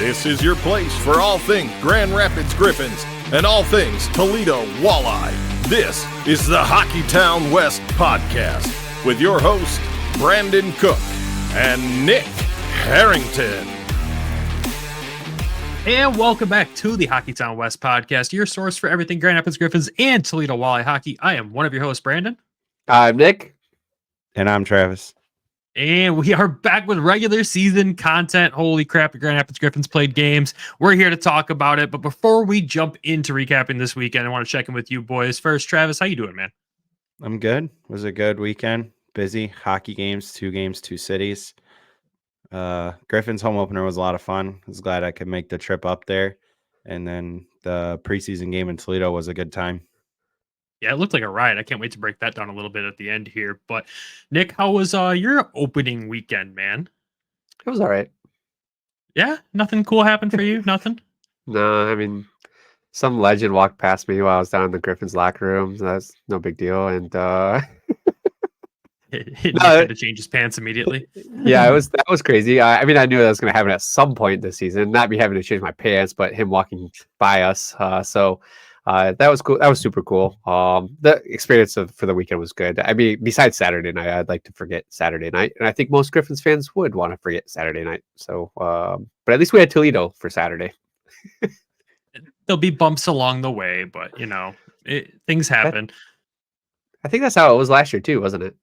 This is your place for all things Grand Rapids Griffins and all things Toledo Walleye. This is the Hockeytown West podcast with your host, Brandon Cook and Nick Harrington. And welcome back to the Hockeytown West podcast, your source for everything Grand Rapids Griffins and Toledo Walleye hockey. I am one of your hosts, Brandon. I'm Nick. And I'm Travis. And we are back with regular season content. Holy crap, the Grand Rapids Griffins played games. We're here to talk about it. But before we jump into recapping this weekend, I want to check in with you boys. First, Travis, how you doing, man? I'm good. It was a good weekend. Busy. Hockey games, 2 cities. Griffins home opener was a lot of fun. I was glad I could make the trip up there. And then the preseason game in Toledo was a good time. Yeah, it looked like a riot. I can't wait to break that down a little bit at the end here. But Nick, how was your opening weekend, man? It was all right. Yeah, nothing cool happened for you? Nothing? No, I mean, some legend walked past me while I was down in the Griffins locker room. So that's no big deal. And Nick had to change his pants immediately. Yeah, that was crazy. I mean, I knew that was going to happen at some point this season. Not me having to change my pants, but him walking by us. That was cool. That was super cool. The experience for the weekend was good. I mean, besides Saturday night, I'd like to forget Saturday night, and I think most Griffins fans would want to forget Saturday night. So, but at least we had Toledo for Saturday. There'll be bumps along the way, but things happen. I think that's how it was last year too, wasn't it?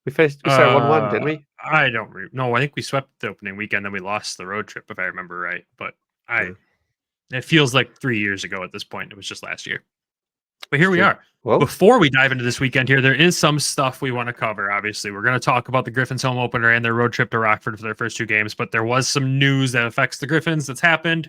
We started 1-1, didn't we? I don't no. I think we swept the opening weekend, then we lost the road trip, if I remember right. But it feels like 3 years ago at this point. It was just last year. But here we are. Whoa. Before we dive into this weekend here, there is some stuff we want to cover. Obviously, we're going to talk about the Griffins home opener and their road trip to Rockford for their first 2 games. But there was some news that affects the Griffins that's happened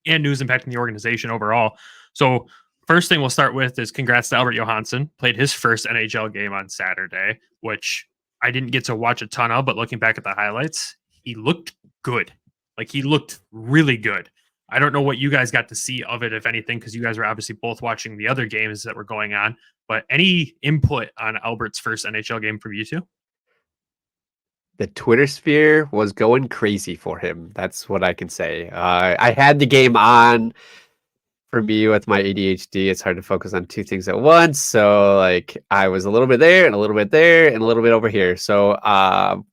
and news impacting the organization overall. So first thing we'll start with is congrats to Albert Johansson. Played his first NHL game on Saturday, which I didn't get to watch a ton of, but looking back at the highlights, he looked good. Like, he looked really good. I don't know what you guys got to see of it, if anything, because you guys were obviously both watching the other games that were going on. But any input on Albert's first NHL game from you two? The Twitter sphere was going crazy for him. That's what I can say. I had the game on. For me, with my ADHD, it's hard to focus on 2 things at once. So, like, I was a little bit there and a little bit there and a little bit over here. So,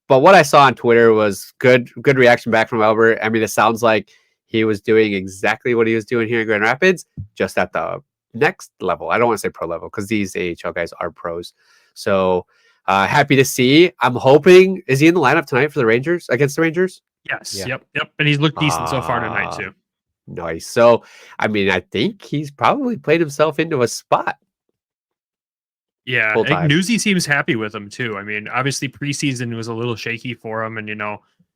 but what I saw on Twitter was good reaction back from Albert. I mean, it sounds like he was doing exactly what he was doing here in Grand Rapids, just at the next level. I don't want to say pro level because these AHL guys are pros. So happy to see. I'm hoping, is he in the lineup tonight for the Rangers, against the Rangers? Yes. Yeah. Yep. And he's looked decent so far tonight too. Nice. So, I mean, I think he's probably played himself into a spot. Yeah. I think Newsy seems happy with him too. I mean, obviously preseason was a little shaky for him, and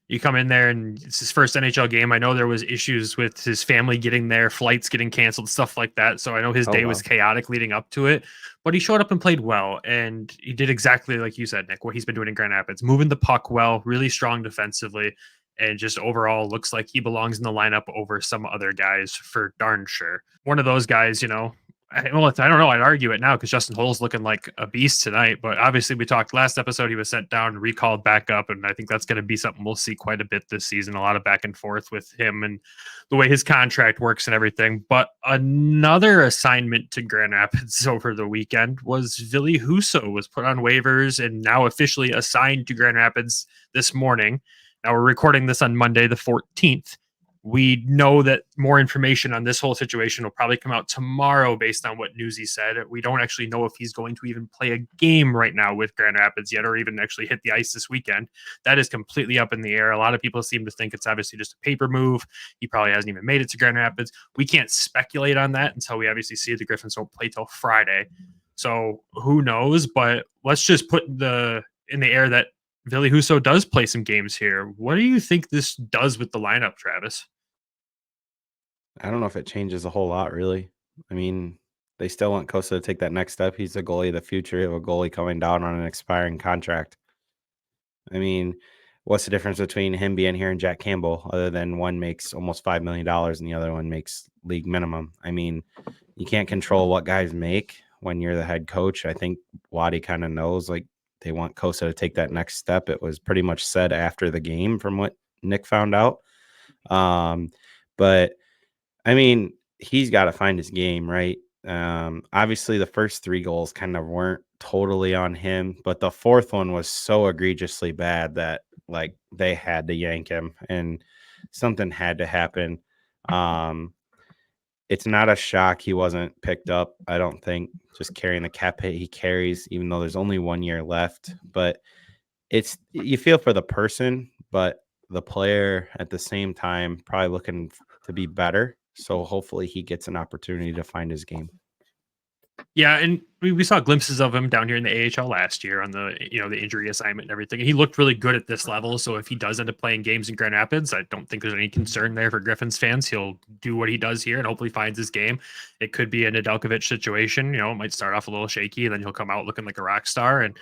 you come in there and it's his first NHL game. I know there was issues with his family getting there, flights getting canceled, stuff like that. So I know his day was chaotic leading up to it, but he showed up and played well. And he did exactly like you said, Nick, what he's been doing in Grand Rapids, moving the puck well, really strong defensively, and just overall looks like he belongs in the lineup over some other guys for darn sure. One of those guys, I don't know. I'd argue it now because Justin Hull's looking like a beast tonight. But obviously, we talked last episode. He was sent down, recalled back up, and I think that's going to be something we'll see quite a bit this season. A lot of back and forth with him and the way his contract works and everything. But another assignment to Grand Rapids over the weekend was Ville Husso was put on waivers and now officially assigned to Grand Rapids this morning. Now we're recording this on Monday, the 14th. We know that more information on this whole situation will probably come out tomorrow based on what Newsy said. We don't actually know if he's going to even play a game right now with Grand Rapids yet, or even actually hit the ice this weekend. That is completely up in the air. A lot of people seem to think it's obviously just a paper move. He probably hasn't even made it to Grand Rapids. We can't speculate on that until we obviously see the Griffins don't play till Friday. So who knows? But let's just put in the air that Ville Husso does play some games here. What do you think this does with the lineup, Travis? I don't know if it changes a whole lot, really. I mean, they still want Costa to take that next step. He's the goalie of the future. You have a goalie coming down on an expiring contract. I mean, what's the difference between him being here and Jack Campbell, other than one makes almost $5 million and the other one makes league minimum? I mean, you can't control what guys make when you're the head coach. I think Waddy kind of knows, like, they want Costa to take that next step. It was pretty much said after the game from what Nick found out. But I mean, he's got to find his game, right? Obviously the first 3 goals kind of weren't totally on him, but the 4th one was so egregiously bad that like they had to yank him and something had to happen. It's not a shock he wasn't picked up, I don't think, just carrying the cap hit he carries, even though there's only 1 year left. But you feel for the person, but the player at the same time probably looking to be better. So hopefully he gets an opportunity to find his game. Yeah, and we saw glimpses of him down here in the AHL last year on the the injury assignment and everything. And he looked really good at this level. So if he does end up playing games in Grand Rapids, I don't think there's any concern there for Griffins fans. He'll do what he does here and hopefully finds his game. It could be a Nedeljkovic situation. It might start off a little shaky and then he'll come out looking like a rock star. And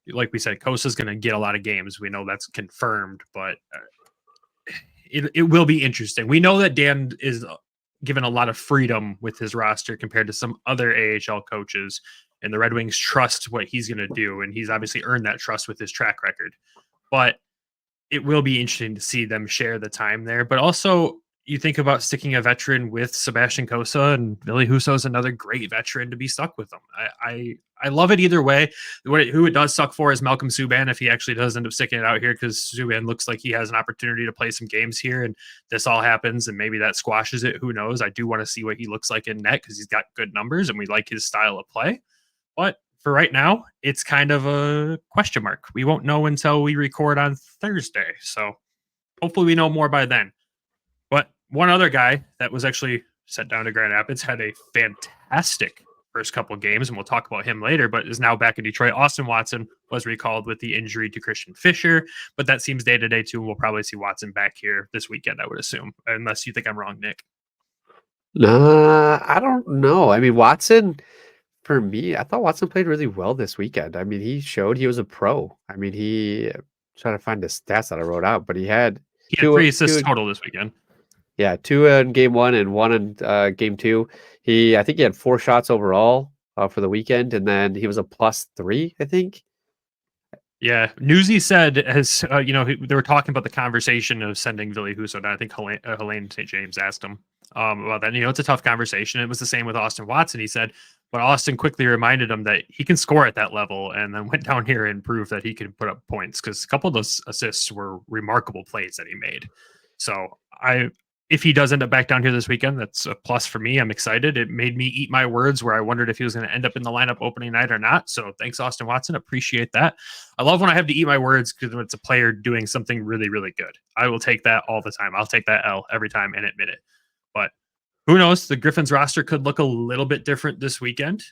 like we said, Kosa's going to get a lot of games. We know that's confirmed, but it will be interesting. We know that Dan is given a lot of freedom with his roster compared to some other AHL coaches, and the Red Wings trust what he's going to do, and he's obviously earned that trust with his track record. But it will be interesting to see them share the time there. But also, you think about sticking a veteran with Sebastian Kosa, and Billy Husso is another great veteran to be stuck with them. I love it either way. Who it does suck for is Malcolm Subban if he actually does end up sticking it out here, because Subban looks like he has an opportunity to play some games here, and this all happens, and maybe that squashes it. Who knows? I do want to see what he looks like in net because he's got good numbers, and we like his style of play. But for right now, it's kind of a question mark. We won't know until we record on Thursday. So hopefully we know more by then. But one other guy that was actually sent down to Grand Rapids had a fantastic first couple of games, and we'll talk about him later, but is now back in Detroit. Austin Watson was recalled with the injury to Christian Fischer, but that seems day-to-day too. We'll probably see Watson back here this weekend, I would assume, unless you think I'm wrong, Nick. Nah, I don't know. I mean, Watson, for me, I thought Watson played really well this weekend. I mean, he showed he was a pro. I mean, trying to find the stats that I wrote out, but he had 3 assists total this weekend. Yeah, 2 in game 1 and 1 in game 2. I think he had 4 shots overall for the weekend, and then he was a +3, I think. Yeah, Newsy said, they were talking about the conversation of sending Billy Husso, and I think Helene St. James asked him about that. It's a tough conversation. It was the same with Austin Watson. He said, but Austin quickly reminded him that he can score at that level, and then went down here and proved that he can put up points, because a couple of those assists were remarkable plays that he made. So if he does end up back down here this weekend, that's a plus for me. I'm excited. It made me eat my words where I wondered if he was going to end up in the lineup opening night or not. So thanks, Austin Watson. Appreciate that. I love when I have to eat my words, because it's a player doing something really, really good. I will take that all the time. I'll take that L every time and admit it. But who knows? The Griffins roster could look a little bit different this weekend.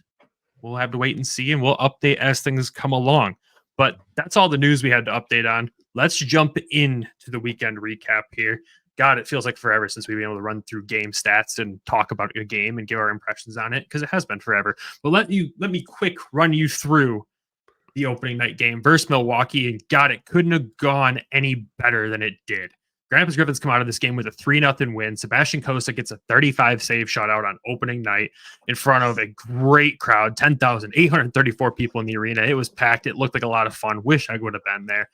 We'll have to wait and see, and we'll update as things come along. But that's all the news we had to update on. Let's jump into the weekend recap here. God, it feels like forever since we've been able to run through game stats and talk about a game and give our impressions on it, because it has been forever. But let me quick run you through the opening night game versus Milwaukee, and God, it couldn't have gone any better than it did. Grand Rapids Griffins come out of this game with a 3-0 win. Sebastian Kosa gets a 35 save shutout on opening night in front of a great crowd, 10,834 people in the arena. It was packed. It looked like a lot of fun. Wish I would have been there.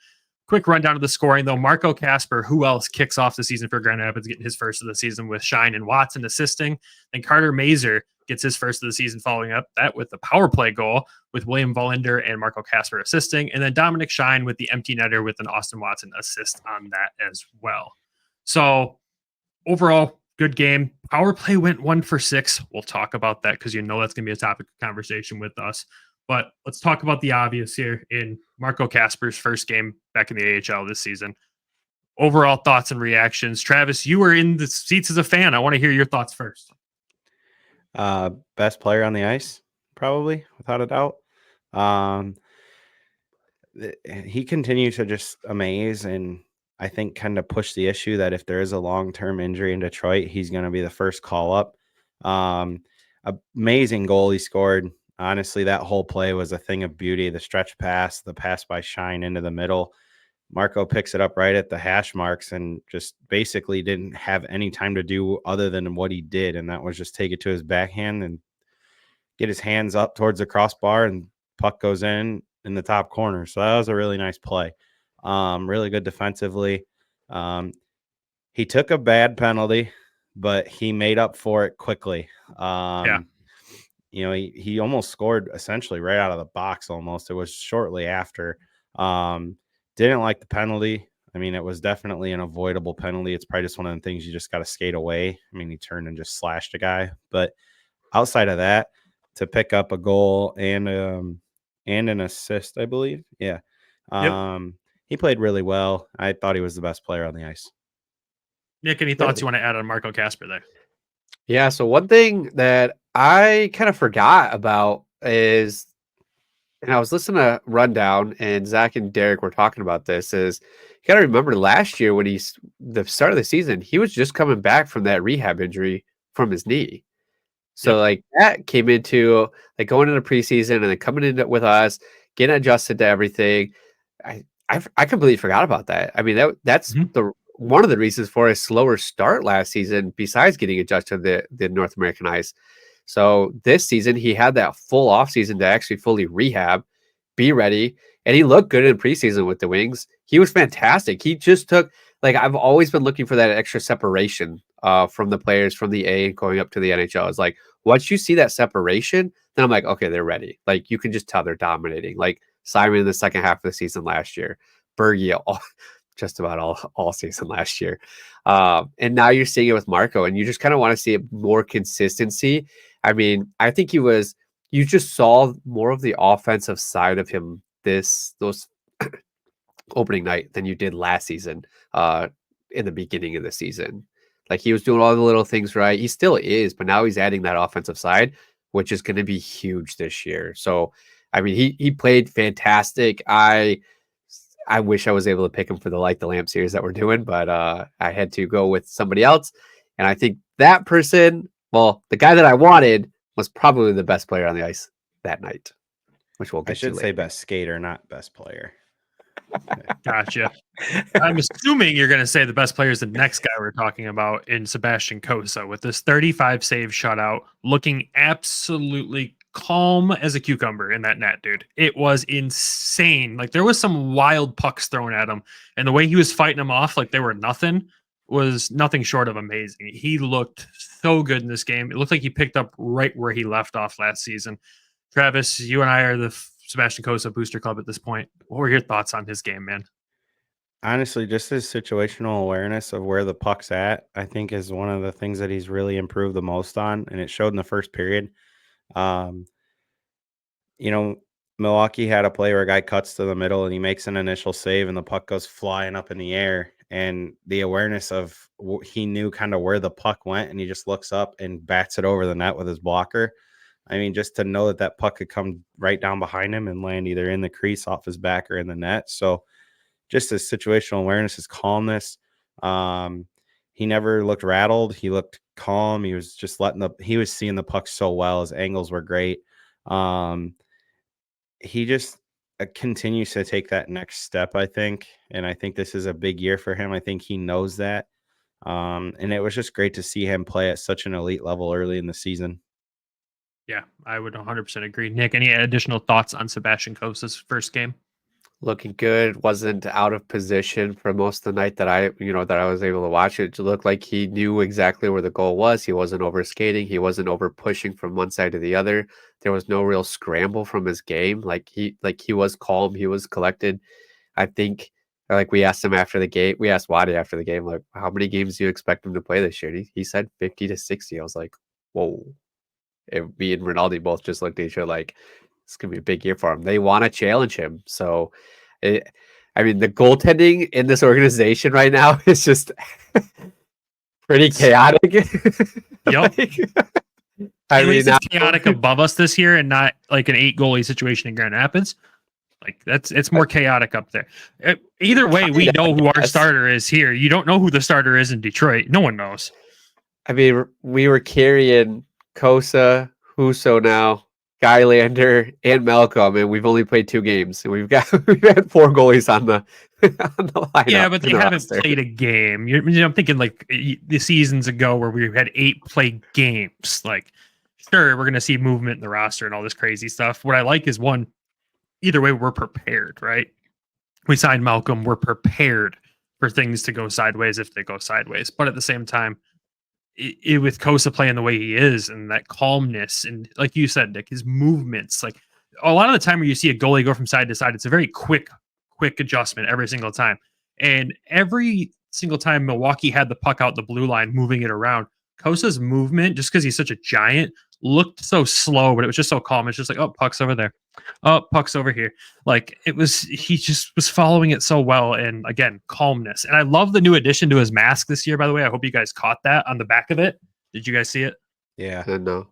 Quick rundown of the scoring, though. Marco Kasper, who else, kicks off the season for Grand Rapids, getting his first of the season with Shine and Watson assisting. Then Carter Mazer gets his first of the season following up that with the power play goal with William Vollinder and Marco Kasper assisting. And then Dominic Shine with the empty netter with an Austin Watson assist on that as well. So overall, good game. Power play went 1 for 6. We'll talk about that, because that's going to be a topic of conversation with us. But let's talk about the obvious here in Marco Kasper's first game back in the AHL this season. Overall thoughts and reactions. Travis, you were in the seats as a fan. I want to hear your thoughts first. Best player on the ice, probably, without a doubt. He continues to just amaze, and I think kind of push the issue that if there is a long-term injury in Detroit, he's going to be the first call up. Amazing goal he scored. Honestly, that whole play was a thing of beauty. The stretch pass, the pass by Shine into the middle. Marco picks it up right at the hash marks and just basically didn't have any time to do other than what he did, and that was just take it to his backhand and get his hands up towards the crossbar, and puck goes in the top corner. So that was a really nice play. Really good defensively. he took a bad penalty, but he made up for it quickly. You know, he almost scored essentially right out of the box almost. It was shortly after. Didn't like the penalty. I mean, it was definitely an avoidable penalty. It's probably just one of the things you just got to skate away. I mean, he turned and just slashed a guy. But outside of that, to pick up a goal and an assist, I believe. Yeah. He played really well. I thought he was the best player on the ice. Nick, any thoughts you want to add on Marco Kasper there? Yeah, so one thing that I kind of forgot about is, and I was listening to Rundown, and Zach and Derek were talking about this, is you got to remember last year when the start of the season, he was just coming back from that rehab injury from his knee. So like that came into like going into preseason and then coming in with us, getting adjusted to everything. I completely forgot about that. I mean, that's one of the reasons for a slower start last season, besides getting adjusted to the North American ice. So this season, he had that full off season to actually fully rehab, be ready, and he looked good in preseason with the Wings. He was fantastic. He just took, like, I've always been looking for that extra separation from the players from the A and going up to the NHL. It's like, once you see that separation, then I'm like, okay, they're ready. Like, you can just tell they're dominating. Like Simon in the second half of the season last year, Bergie just about all season last year. And now you're seeing it with Marco, and you just kind of want to see more consistency. I mean, I think you just saw more of the offensive side of him those opening night than you did last season in the beginning of the season. Like, he was doing all the little things right. He still is, but now he's adding that offensive side, which is going to be huge this year. So, I mean, he played fantastic. I wish I was able to pick him for the Light the Lamp series that we're doing, but I had to go with somebody else. And I think that person, well, the guy that I wanted was probably the best player on the ice that night, which we'll get to later. I should say best skater, not best player. Gotcha. I'm assuming you're going to say the best player is the next guy we're talking about in Sebastian Cossa with this 35 save shutout, looking absolutely calm as a cucumber in that net, dude. It was insane. Like, there was some wild pucks thrown at him, and the way he was fighting them off like they were nothing was nothing short of amazing. He looked so good in this game. It looked like he picked up right where he left off last season. Travis, you and I are the Sebastian Cossa Booster Club at this point. What were your thoughts on his game, man? Honestly, just his situational awareness of where the puck's at, I think, is one of the things that he's really improved the most on, and it showed in the first period. Milwaukee had a play where a guy cuts to the middle and he makes an initial save and the puck goes flying up in the air, and the awareness of he knew kind of where the puck went, and he just looks up and bats it over the net with his blocker. I mean, just to know that puck could come right down behind him and land either in the crease, off his back, or in the net. So just his situational awareness, his calmness. He never looked rattled. He looked calm. He was just he was seeing the puck so well. His angles were great. He just continues to take that next step, I think. And I think this is a big year for him. I think he knows that. And it was just great to see him play at such an elite level early in the season. Yeah, I would 100% agree. Nick, any additional thoughts on Sebastian Cossa's first game? Looking good. Wasn't out of position for most of the night that I was able to watch it. It looked like he knew exactly where the goal was. He wasn't over skating. He wasn't over pushing from one side to the other. There was no real scramble from his game. Like he was calm. He was collected. I think, like, we asked him after the game. We asked Waddy after the game, like, how many games do you expect him to play this year? He said 50 to 60. I was like, whoa. Me and Rinaldi both just looked at each other like, it's going to be a big year for him. They want to challenge him. So, the goaltending in this organization right now is just pretty chaotic. Yep. It's chaotic above us this year and not like an 8-goalie situation in Grand Rapids. Like, it's more chaotic up there. Either way, we know who our starter is here. You don't know who the starter is in Detroit. No one knows. I mean, we were carrying Cossa, Husso now, Skylander, and Malcolm, and we've only played 2 games, and we've had 4 goalies on the lineup. Yeah, but they haven't played a game. I'm thinking like the seasons ago where we had 8 play games. Like, sure, we're gonna see movement in the roster and all this crazy stuff. What I like is, either way, we're prepared, right? We signed Malcolm. We're prepared for things to go sideways if they go sideways. But at the same time, with Kosa playing the way he is and that calmness and like you said, Nick, his movements, like a lot of the time where you see a goalie go from side to side, it's a very quick adjustment every single time. And every single time Milwaukee had the puck out the blue line, moving it around, Kosa's movement, just because he's such a giant, looked so slow, but it was just so calm. It's just like, oh, puck's over there. Oh, puck's over here. Like he just was following it so well. And again, calmness. And I love the new addition to his mask this year, by the way. I hope you guys caught that on the back of it. Did you guys see it? Yeah. No.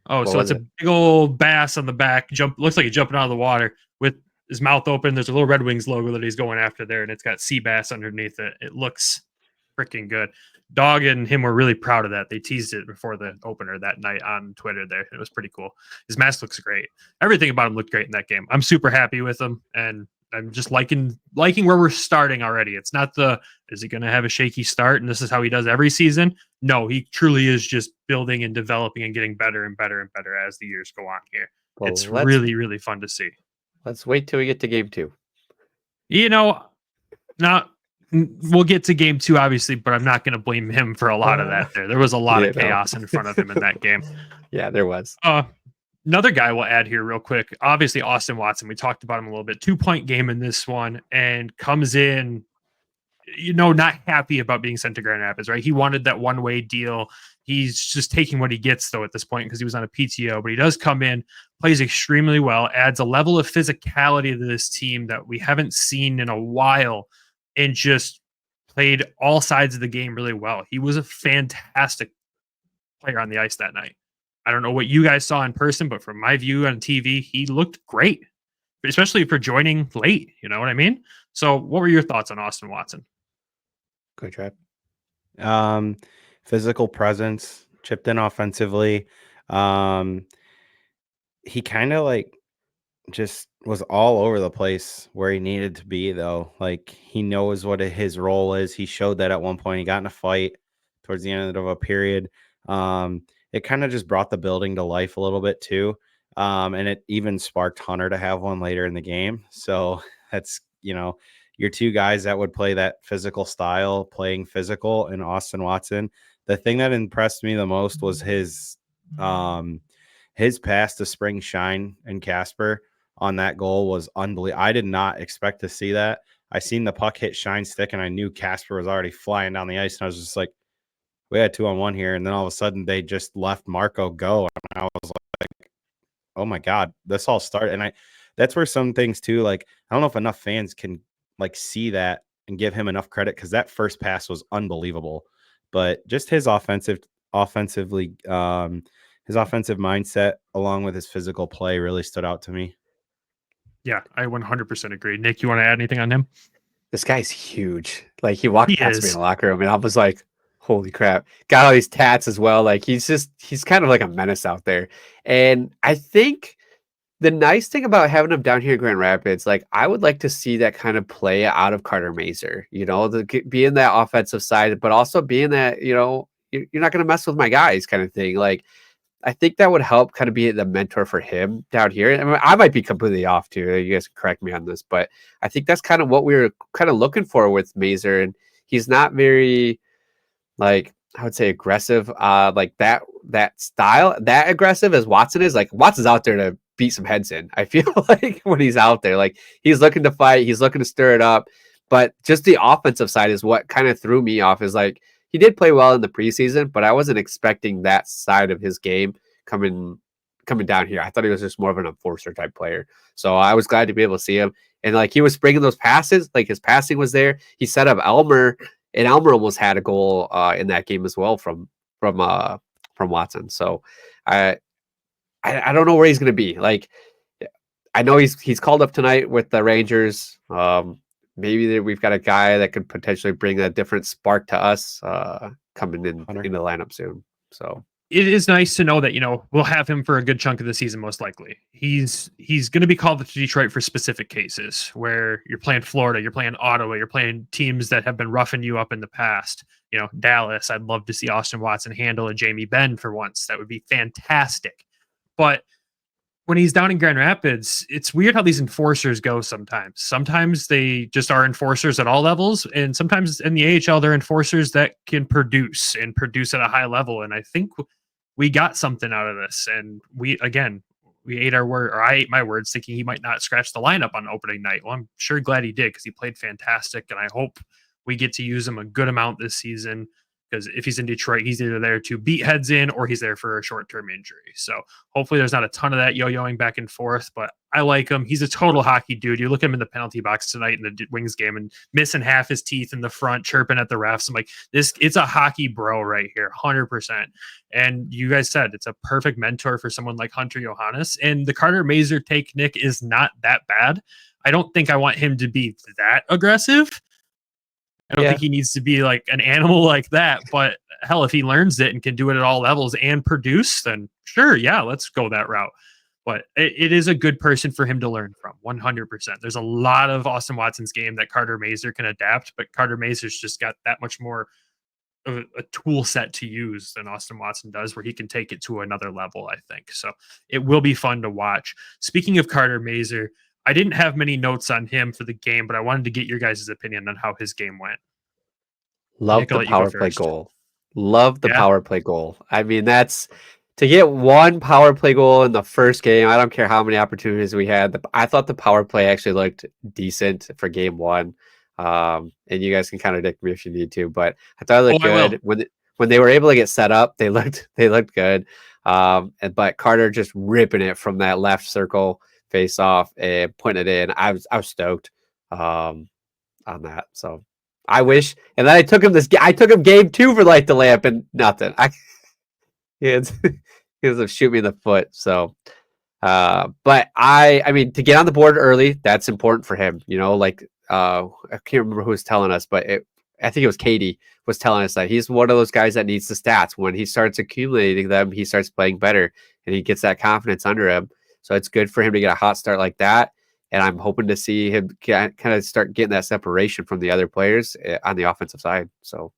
Oh, so it's a big old bass on the back. Looks like he's jumping out of the water with his mouth open. There's a little Red Wings logo that he's going after there, and it's got sea bass underneath it. It looks freaking good. Dog and him were really proud of that. They teased it before the opener that night on Twitter there. It was pretty cool. His mask looks great. Everything about him looked great in that game. I'm super happy with him, and I'm just liking where we're starting already. It's not is he going to have a shaky start and this is how he does every season? No, he truly is just building and developing and getting better and better and better as the years go on here. Well, it's really, really fun to see. Let's wait till we get to game 2. We'll get to game 2, obviously, but I'm not going to blame him for a lot of that there. There was a lot of chaos in front of him in that game. Yeah, there was. Another guy we'll add here real quick. Obviously, Austin Watson. We talked about him a little bit. 2-point game in this one and comes in, not happy about being sent to Grand Rapids, right? He wanted that one-way deal. He's just taking what he gets, though, at this point because he was on a PTO. But he does come in, plays extremely well, adds a level of physicality to this team that we haven't seen in a while, and just played all sides of the game really well. He was a fantastic player on the ice that night. I don't know what you guys saw in person, but from my view on TV, he looked great, especially for joining late. You know what I mean? So what were your thoughts on Austin Watson? Good trap. Physical presence, chipped in offensively. He kind of just was all over the place where he needed to be, though. Like, he knows what his role is. He showed that at one point. He got in a fight towards the end of a period. It kind of just brought the building to life a little bit too. And it even sparked Hunter to have one later in the game. So that's, your two guys that would play that physical style, playing physical, and Austin Watson. The thing that impressed me the most was his pass to Spring Shine and Casper on that goal was unbelievable. I did not expect to see that. I seen the puck hit Shine stick, and I knew Casper was already flying down the ice, and I was just like, we had 2-on-1 here, and then all of a sudden they just let Marco go, and I was like, oh my God, this all started. And that's where some things too, I don't know if enough fans can see that and give him enough credit, because that first pass was unbelievable. But just his offensive mindset along with his physical play really stood out to me. Yeah, I 100% agree. Nick, you want to add anything on him? This guy's huge. He walked past me in the locker room, and I was like, holy crap. Got all these tats as well. He's kind of like a menace out there. And I think the nice thing about having him down here in Grand Rapids, I would like to see that kind of play out of Carter Mazur, being that offensive side, but also being that, you're not going to mess with my guys kind of thing. I think that would help kind of be the mentor for him down here. I mean, I might be completely off too. You guys can correct me on this, but I think that's kind of what we were kind of looking for with Mazur. And he's not very, I would say, aggressive, that style, that aggressive as Watson is. Watson's out there to beat some heads in. I feel when he's out there, he's looking to fight, he's looking to stir it up. But just the offensive side is what kind of threw me off. Is he did play well in the preseason, but I wasn't expecting that side of his game coming down here. I thought he was just more of an enforcer type player. So I was glad to be able to see him. And he was bringing those passes, his passing was there. He set up Elmer, and Elmer almost had a goal in that game as well from Watson. So I don't know where he's going to be. I know he's called up tonight with the Rangers. Maybe we've got a guy that could potentially bring a different spark to us coming in the lineup soon. So it is nice to know that, we'll have him for a good chunk of the season, most likely. He's going to be called to Detroit for specific cases where you're playing Florida, you're playing Ottawa, you're playing teams that have been roughing you up in the past. Dallas, I'd love to see Austin Watson handle a Jamie Benn for once. That would be fantastic. But when he's down in Grand Rapids, it's weird how these enforcers go sometimes. Sometimes they just are enforcers at all levels, and sometimes in the AHL, they're enforcers that can produce at a high level. And I think we got something out of this. And we ate our word, or I ate my words, thinking he might not scratch the lineup on opening night. Well, I'm sure glad he did, because he played fantastic, and I hope we get to use him a good amount this season. Because if he's in Detroit, he's either there to beat heads in or he's there for a short-term injury. So hopefully there's not a ton of that yo-yoing back and forth, but I like him. He's a total hockey dude. You look at him in the penalty box tonight in the Wings game and missing half his teeth in the front, chirping at the refs. I'm like, it's a hockey bro right here, 100%. And you guys said it's a perfect mentor for someone like Hunter Johannes. And the Carter Mazur take, Nick, is not that bad. I don't think I want him to be that aggressive. I don't think he needs to be like an animal like that, but hell, if he learns it and can do it at all levels and produce, then sure, yeah, let's go that route. But it is a good person for him to learn from, 100%. There's a lot of Austin Watson's game that Carter Mazur can adapt, but Carter Mazur's just got that much more of a tool set to use than Austin Watson does, where he can take it to another level, I think. So it will be fun to watch. Speaking of Carter Mazur, I didn't have many notes on him for the game, but I wanted to get your guys' opinion on how his game went. Love the power play goal. Love the power play goal. I mean, that's to get one power play goal in the first game. I don't care how many opportunities we had. I thought the power play actually looked decent for game one. And you guys can contradict me if you need to, but I thought it looked good. When they were able to get set up, they looked good. But Carter just ripping it from that left circle face off and putting it in. I was stoked on that. So I wish, and then I took him game 2 for like the layup and nothing. He was shoot me in the foot. So but I mean, to get on the board early, that's important for him. You know, like I can't remember who was telling us, but I think it was Katie was telling us that he's one of those guys that needs the stats. When he starts accumulating them, he starts playing better and he gets that confidence under him. So it's good for him to get a hot start like that. And I'm hoping to see him kind of start getting that separation from the other players on the offensive side. So,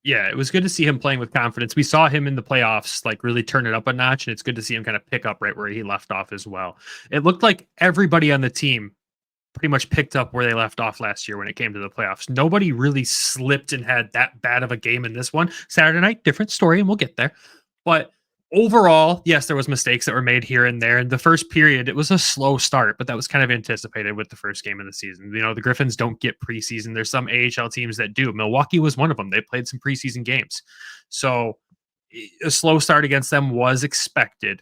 yeah, it was good to see him playing with confidence. We saw him in the playoffs, like really turn it up a notch. And it's good to see him kind of pick up right where he left off as well. It looked like everybody on the team pretty much picked up where they left off last year when it came to the playoffs. Nobody really slipped and had that bad of a game in this one. Saturday night, different story, and we'll get there. But overall, yes, there was mistakes that were made here and there. In the first period, it was a slow start, but that was kind of anticipated with the first game of the season. You know, the Griffins don't get preseason. There's some AHL teams that do. Milwaukee was one of them. They played some preseason games. So a slow start against them was expected.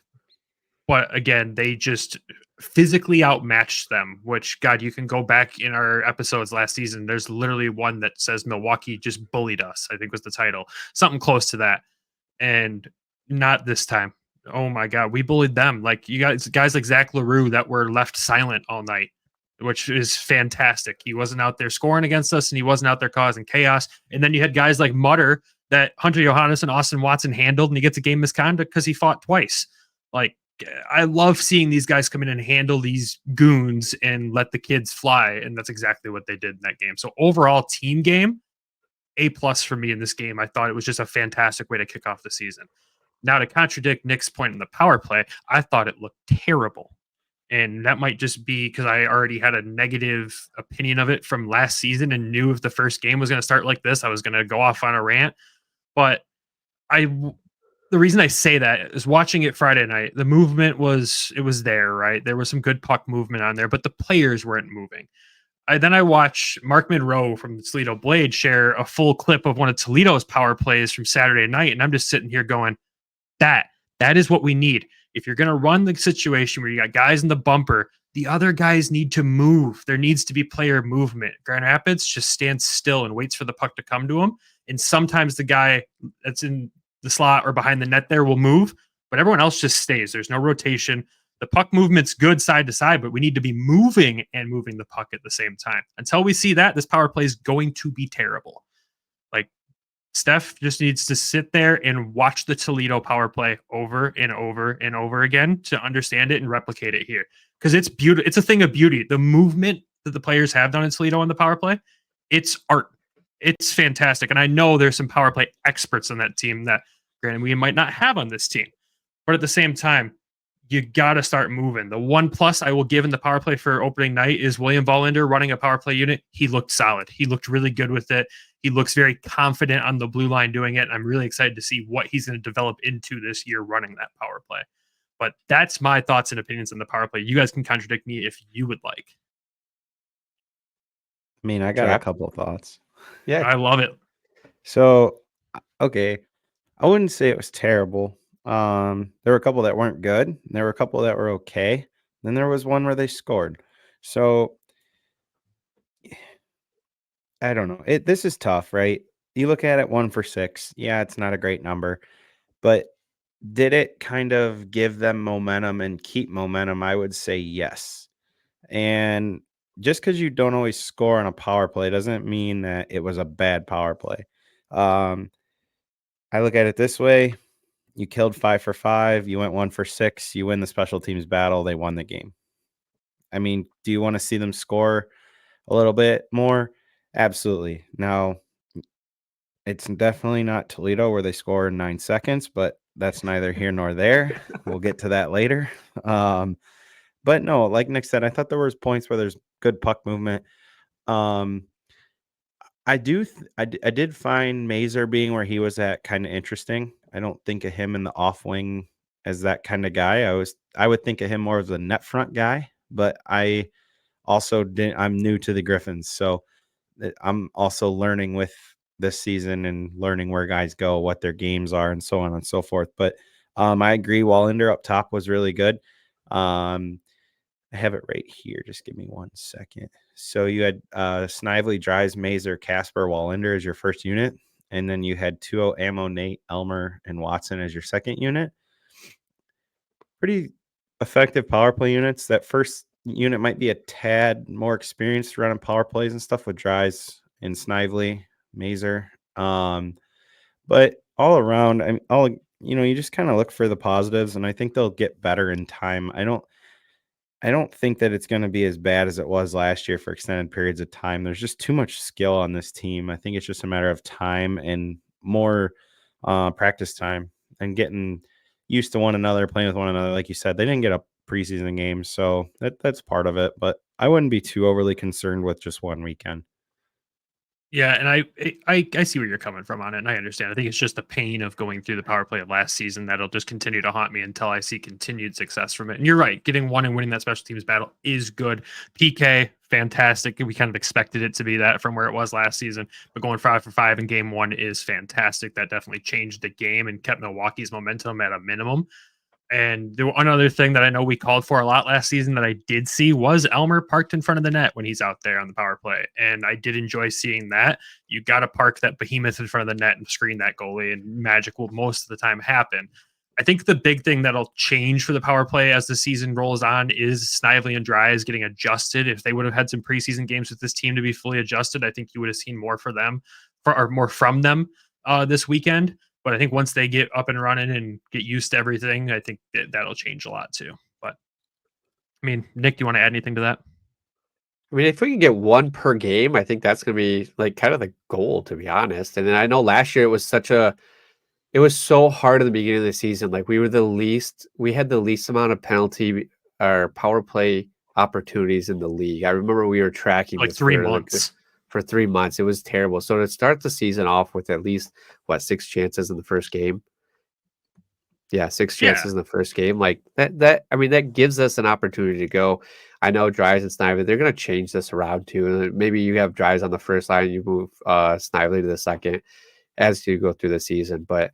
But again, they just physically outmatched them, which, God, you can go back in our episodes last season. There's literally one that says Milwaukee just bullied us, I think was the title. Something close to that. And not this time. Oh my God, we bullied them. Like you guys like Zach LaRue that were left silent all night, which is fantastic. He wasn't out there scoring against us and he wasn't out there causing chaos. And then you had guys like Mutter that Hunter Johannes and Austin Watson handled, and he gets a game misconduct because he fought twice. Like, I love seeing these guys come in and handle these goons and let the kids fly. And that's exactly what they did in that game. So overall team game, A+ for me in this game. I thought it was just a fantastic way to kick off the season. Now, to contradict Nick's point in the power play, I thought it looked terrible. And that might just be because I already had a negative opinion of it from last season and knew if the first game was going to start like this, I was going to go off on a rant. But the reason I say that is watching it Friday night, the movement was there, right? There was some good puck movement on there, but the players weren't moving. Then I watch Mark Monroe from the Toledo Blade share a full clip of one of Toledo's power plays from Saturday night. And I'm just sitting here going, that is what we need. If you're going to run the situation where you got guys in the bumper, the other guys need to move. There needs to be player movement. Grand Rapids just stands still and waits for the puck to come to him. And sometimes the guy that's in the slot or behind the net there will move, but everyone else just stays. There's no rotation. The puck movement's good side to side, but we need to be moving and moving the puck at the same time. Until we see that, this power play is going to be terrible. Like, Steph just needs to sit there and watch the Toledo power play over and over and over again to understand it and replicate it here. Because it's beautiful. It's a thing of beauty. The movement that the players have done in Toledo on the power play, it's art. It's fantastic. And I know there's some power play experts on that team that, granted, we might not have on this team. But at the same time, you got to start moving. The one plus I will give in the power play for opening night is William Vollander running a power play unit. He looked solid. He looked really good with it. He looks very confident on the blue line doing it. I'm really excited to see what he's going to develop into this year running that power play. But that's my thoughts and opinions on the power play. You guys can contradict me if you would like. I mean, I got a couple of thoughts. Yeah, I love it. So, okay, I wouldn't say it was terrible. There were a couple that weren't good. There were a couple that were okay. Then there was one where they scored. So, I don't know. This is tough, right? You look at it 1 for 6. Yeah, it's not a great number, but did it kind of give them momentum and keep momentum? I would say yes. And just because you don't always score on a power play doesn't mean that it was a bad power play. I look at it this way. You killed 5 for 5. You went 1 for 6. You win the special teams battle. They won the game. I mean, do you want to see them score a little bit more? Absolutely. Now, it's definitely not Toledo where they score in 9 seconds, but that's neither here nor there. We'll get to that later. But no, like Nick said, I thought there was points where there's good puck movement. I did find Mazur being where he was at kind of interesting. I don't think of him in the off wing as that kind of guy. I would think of him more as a net front guy, but I also didn't. I'm new to the Griffins, so I'm also learning with this season and learning where guys go, what their games are, and so on and so forth. But I agree. Wallander up top was really good. I have it right here. Just give me 1 second. So you had Snively, Dries, Mazur, Casper, Wallander as your first unit. And then you had 2-0 Ammo, Nate, Elmer, and Watson as your second unit. Pretty effective power play units. That first unit might be a tad more experienced running power plays and stuff with Dries and Snively, Mazur. But all around, you just kind of look for the positives, and I think they'll get better in time. I don't think that it's going to be as bad as it was last year for extended periods of time. There's just too much skill on this team. I think it's just a matter of time and more practice time and getting used to one another, playing with one another. Like you said, they didn't get a preseason game, so that's part of it. But I wouldn't be too overly concerned with just one weekend. Yeah, and I see where you're coming from on it, and I understand. I think it's just the pain of going through the power play of last season that'll just continue to haunt me until I see continued success from it. And you're right, getting one and winning that special teams battle is good. PK, fantastic. We kind of expected it to be that from where it was last season, but going 5 for 5 in game 1 is fantastic. That definitely changed the game and kept Milwaukee's momentum at a minimum. And another thing that I know we called for a lot last season that I did see was Elmer parked in front of the net when he's out there on the power play. And I did enjoy seeing that. You got to park that behemoth in front of the net and screen that goalie, and magic will most of the time happen. I think the big thing that'll change for the power play as the season rolls on is Snively and Dries getting adjusted. If they would have had some preseason games with this team to be fully adjusted, I think you would have seen more more from them this weekend. But I think once they get up and running and get used to everything, I think that'll change a lot too. But I mean, Nick, do you want to add anything to that? I mean, if we can get one per game, I think that's going to be like kind of the goal, to be honest. And then I know last year it was so hard at the beginning of the season. Like we had the least amount of penalty or power play opportunities in the league. I remember we were tracking like 3 months. For 3 months. It was terrible. So to start the season off with at least 6 chances in the first game. Yeah, 6 chances in the first game. Like that gives us an opportunity to go. I know Dries and Snively, they're going to change this around too. And maybe you have Dries on the first line, you move Snively to the second as you go through the season. But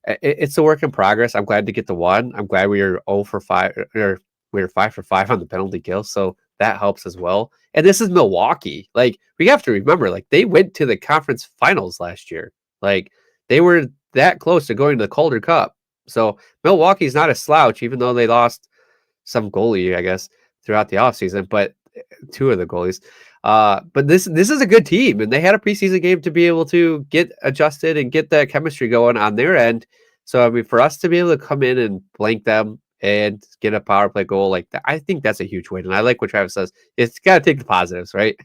it's a work in progress. I'm glad to get the one. I'm glad we were 0 for 5 or we were 5 for 5 on the penalty kill. So that helps as well. And this is Milwaukee. Like we have to remember, like they went to the conference finals last year. Like they were that close to going to the Calder Cup. So Milwaukee's not a slouch, even though they lost some goalie, I guess, throughout the offseason, but 2 of the goalies. But this is a good team, and they had a preseason game to be able to get adjusted and get that chemistry going on their end. So I mean, for us to be able to come in and blank them and get a power play goal like that, I think that's a huge win. And I like what Travis says. It's got to take the positives, right?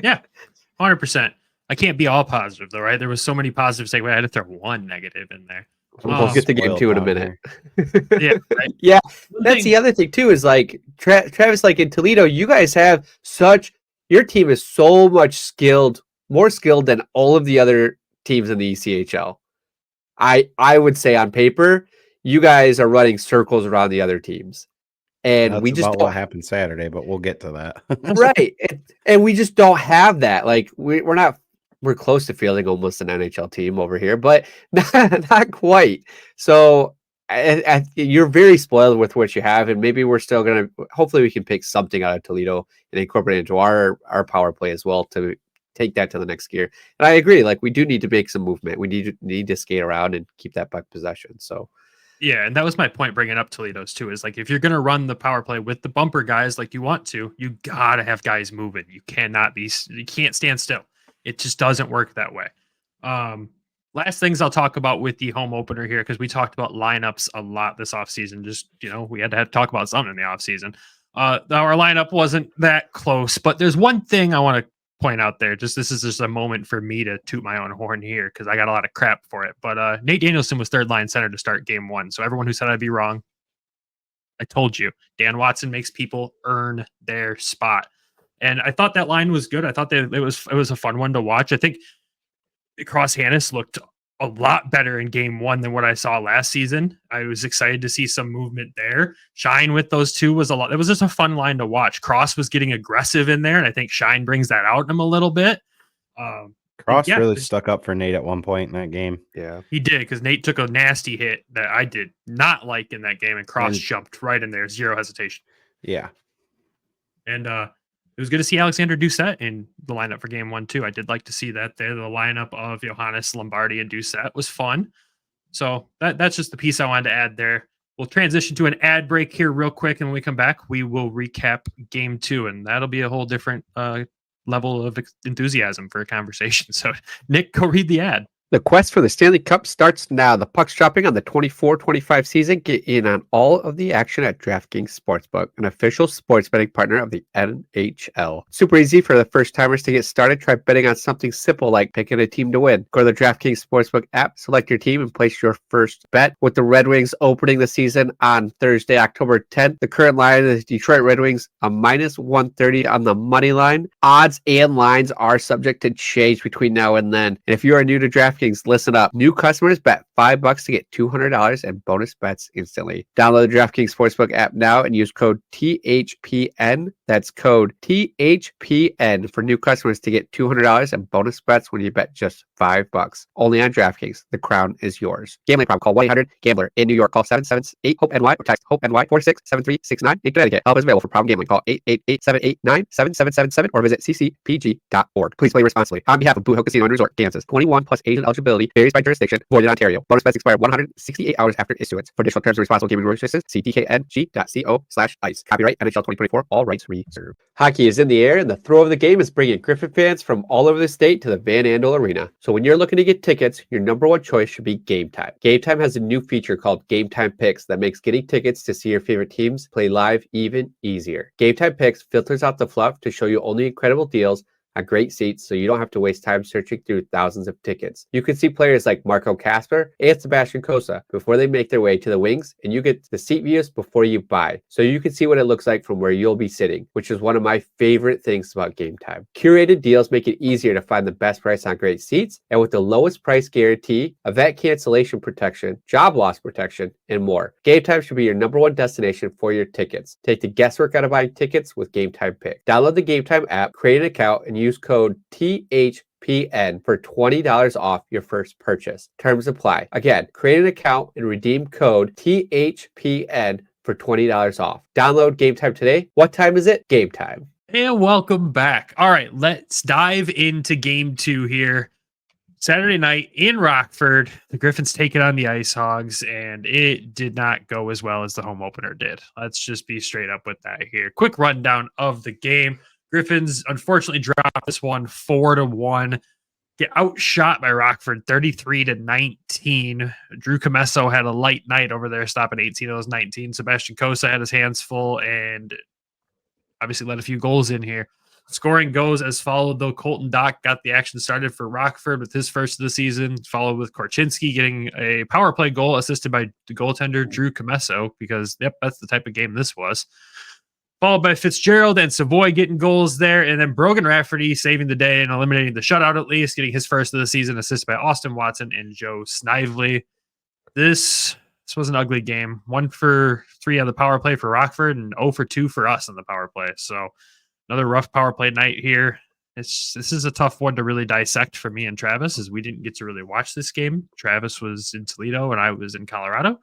Yeah, 100%. I can't be all positive though, right? There was so many positives. Like, I had to throw one negative in there. We'll get to game 2 in a minute. Yeah, right. Yeah. That's the other thing too, is like Travis, like in Toledo, you guys have your team is so much more skilled than all of the other teams in the ECHL. I would say on paper, you guys are running circles around the other teams. And That's we just about what happened Saturday, but we'll get to that. right. And we just don't have that. Like we're close to fielding almost an NHL team over here, but not quite. So you're very spoiled with what you have, and maybe we're still gonna. Hopefully, we can pick something out of Toledo and incorporate it into our power play as well to take that to the next gear. And I agree. Like we do need to make some movement. We need to skate around and keep that puck possession. So. Yeah, and that was my point bringing up Toledo's too, is like if you're going to run the power play with the bumper guys like you want to, you got to have guys moving. You can't stand still. It just doesn't work that way. Last things I'll talk about with the home opener here, because we talked about lineups a lot this offseason. Just, we had to talk about something in the offseason. Our lineup wasn't that close, but there's one thing I want to point out there. This is just a moment for me to toot my own horn here because I got a lot of crap for it. But Nate Danielson was third line center to start game one. So everyone who said I'd be wrong, I told you. Dan Watson makes people earn their spot. And I thought that line was good. I thought that it was a fun one to watch. I think Cross Hannes looked a lot better in game one than what I saw last season. I was excited to see some movement there. Shine with those two was a lot. It was just a fun line to watch. Cross was getting aggressive in there, and I think Shine brings that out in him a little bit. Cross really stuck up for Nate at one point in that game. Yeah, he did, because Nate took a nasty hit that I did not like in that game, and Cross jumped right in there, zero hesitation. Yeah. And it was good to see Alexander Doucette in the lineup for game one, too. I did like to see that there. The lineup of Johannes, Lombardi, and Doucette was fun. So that's just the piece I wanted to add there. We'll transition to an ad break here real quick, and when we come back, we will recap game two, and that'll be a whole different level of enthusiasm for a conversation. So, Nick, go read the ad. The quest for the Stanley Cup starts now. The puck's dropping on the 24-25 season. Get in on all of the action at DraftKings Sportsbook, an official sports betting partner of the NHL. Super easy for the first timers to get started. Try betting on something simple like picking a team to win. Go to the DraftKings Sportsbook app, select your team, and place your first bet. With the Red Wings opening the season on Thursday, October 10th, the current line is Detroit Red Wings a minus 130 on the money line. Odds and lines are subject to change between now and then. And if you are new to DraftKings, listen up. New customers bet $5 to get $200 and bonus bets instantly. Download the DraftKings Sportsbook app now and use code THPN. That's code THPN for new customers to get $200 and bonus bets when you bet just $5. Only on DraftKings. The crown is yours. Gambling problem? Call 1-800-GAMBLER. In New York, call 778-HOPE-NY or text HOPE-NY 467369. In Connecticut, help is available for problem gambling. Call 888-789-7777 or visit ccpg.org. Please play responsibly. On behalf of Blue Hill Casino and Resort, Kansas. 21 plus age and eligibility varies by jurisdiction. Void in Ontario. Bonus bets expire 168 hours after issuance. For additional terms and responsible gaming resources, see tkng.co/ice. Copyright NHL 2024. All rights reserved. Hockey is in the air, and the throw of the game is bringing Griffin fans from all over the state to the Van Andel Arena. So when you're looking to get tickets, your number one choice should be Game Time. Game Time has a new feature called Game Time Picks that makes getting tickets to see your favorite teams play live even easier. Game Time Picks filters out the fluff to show you only incredible deals on great seats, so you don't have to waste time searching through thousands of tickets. You can see players like Marco Kasper and Sebastian Cossa before they make their way to the Wings, and you get the seat views before you buy, so you can see what it looks like from where you'll be sitting, which is one of my favorite things about Game Time. Curated deals make it easier to find the best price on great seats, and with the lowest price guarantee, event cancellation protection, job loss protection, and more. Game Time should be your number one destination for your tickets. Take the guesswork out of buying tickets with Game Time Pick. Download the Game Time app, create an account, and use code THPN for $20 off your first purchase. Terms apply. Again, create an account and redeem code THPN for $20 off. Download Game Time today. What time is it? Game Time. And welcome back. All right, let's dive into game two here. Saturday night in Rockford, the Griffins take it on the Ice Hogs, and it did not go as well as the home opener did. Let's just be straight up with that here. Quick rundown of the game. Griffins unfortunately dropped this one 4-1. Get outshot by Rockford 33-19. Drew Comesso had a light night over there, stopping 18 of those 19. Sebastian Cossa had his hands full and obviously let a few goals in here. Scoring goes as followed, though. Colton Dock got the action started for Rockford with his first of the season, followed with Korchinski getting a power play goal assisted by the goaltender Drew Comesso, because, yep, that's the type of game this was. Followed by Fitzgerald and Savoy getting goals there, and then Brogan Rafferty saving the day and eliminating the shutout at least, getting his first of the season, assisted by Austin Watson and Joe Snively. This was an ugly game. 1 for 3 on the power play for Rockford and 0 for 2 for us on the power play. So another rough power play night here. This is a tough one to really dissect for me and Travis, as we didn't get to really watch this game. Travis was in Toledo and I was in Colorado.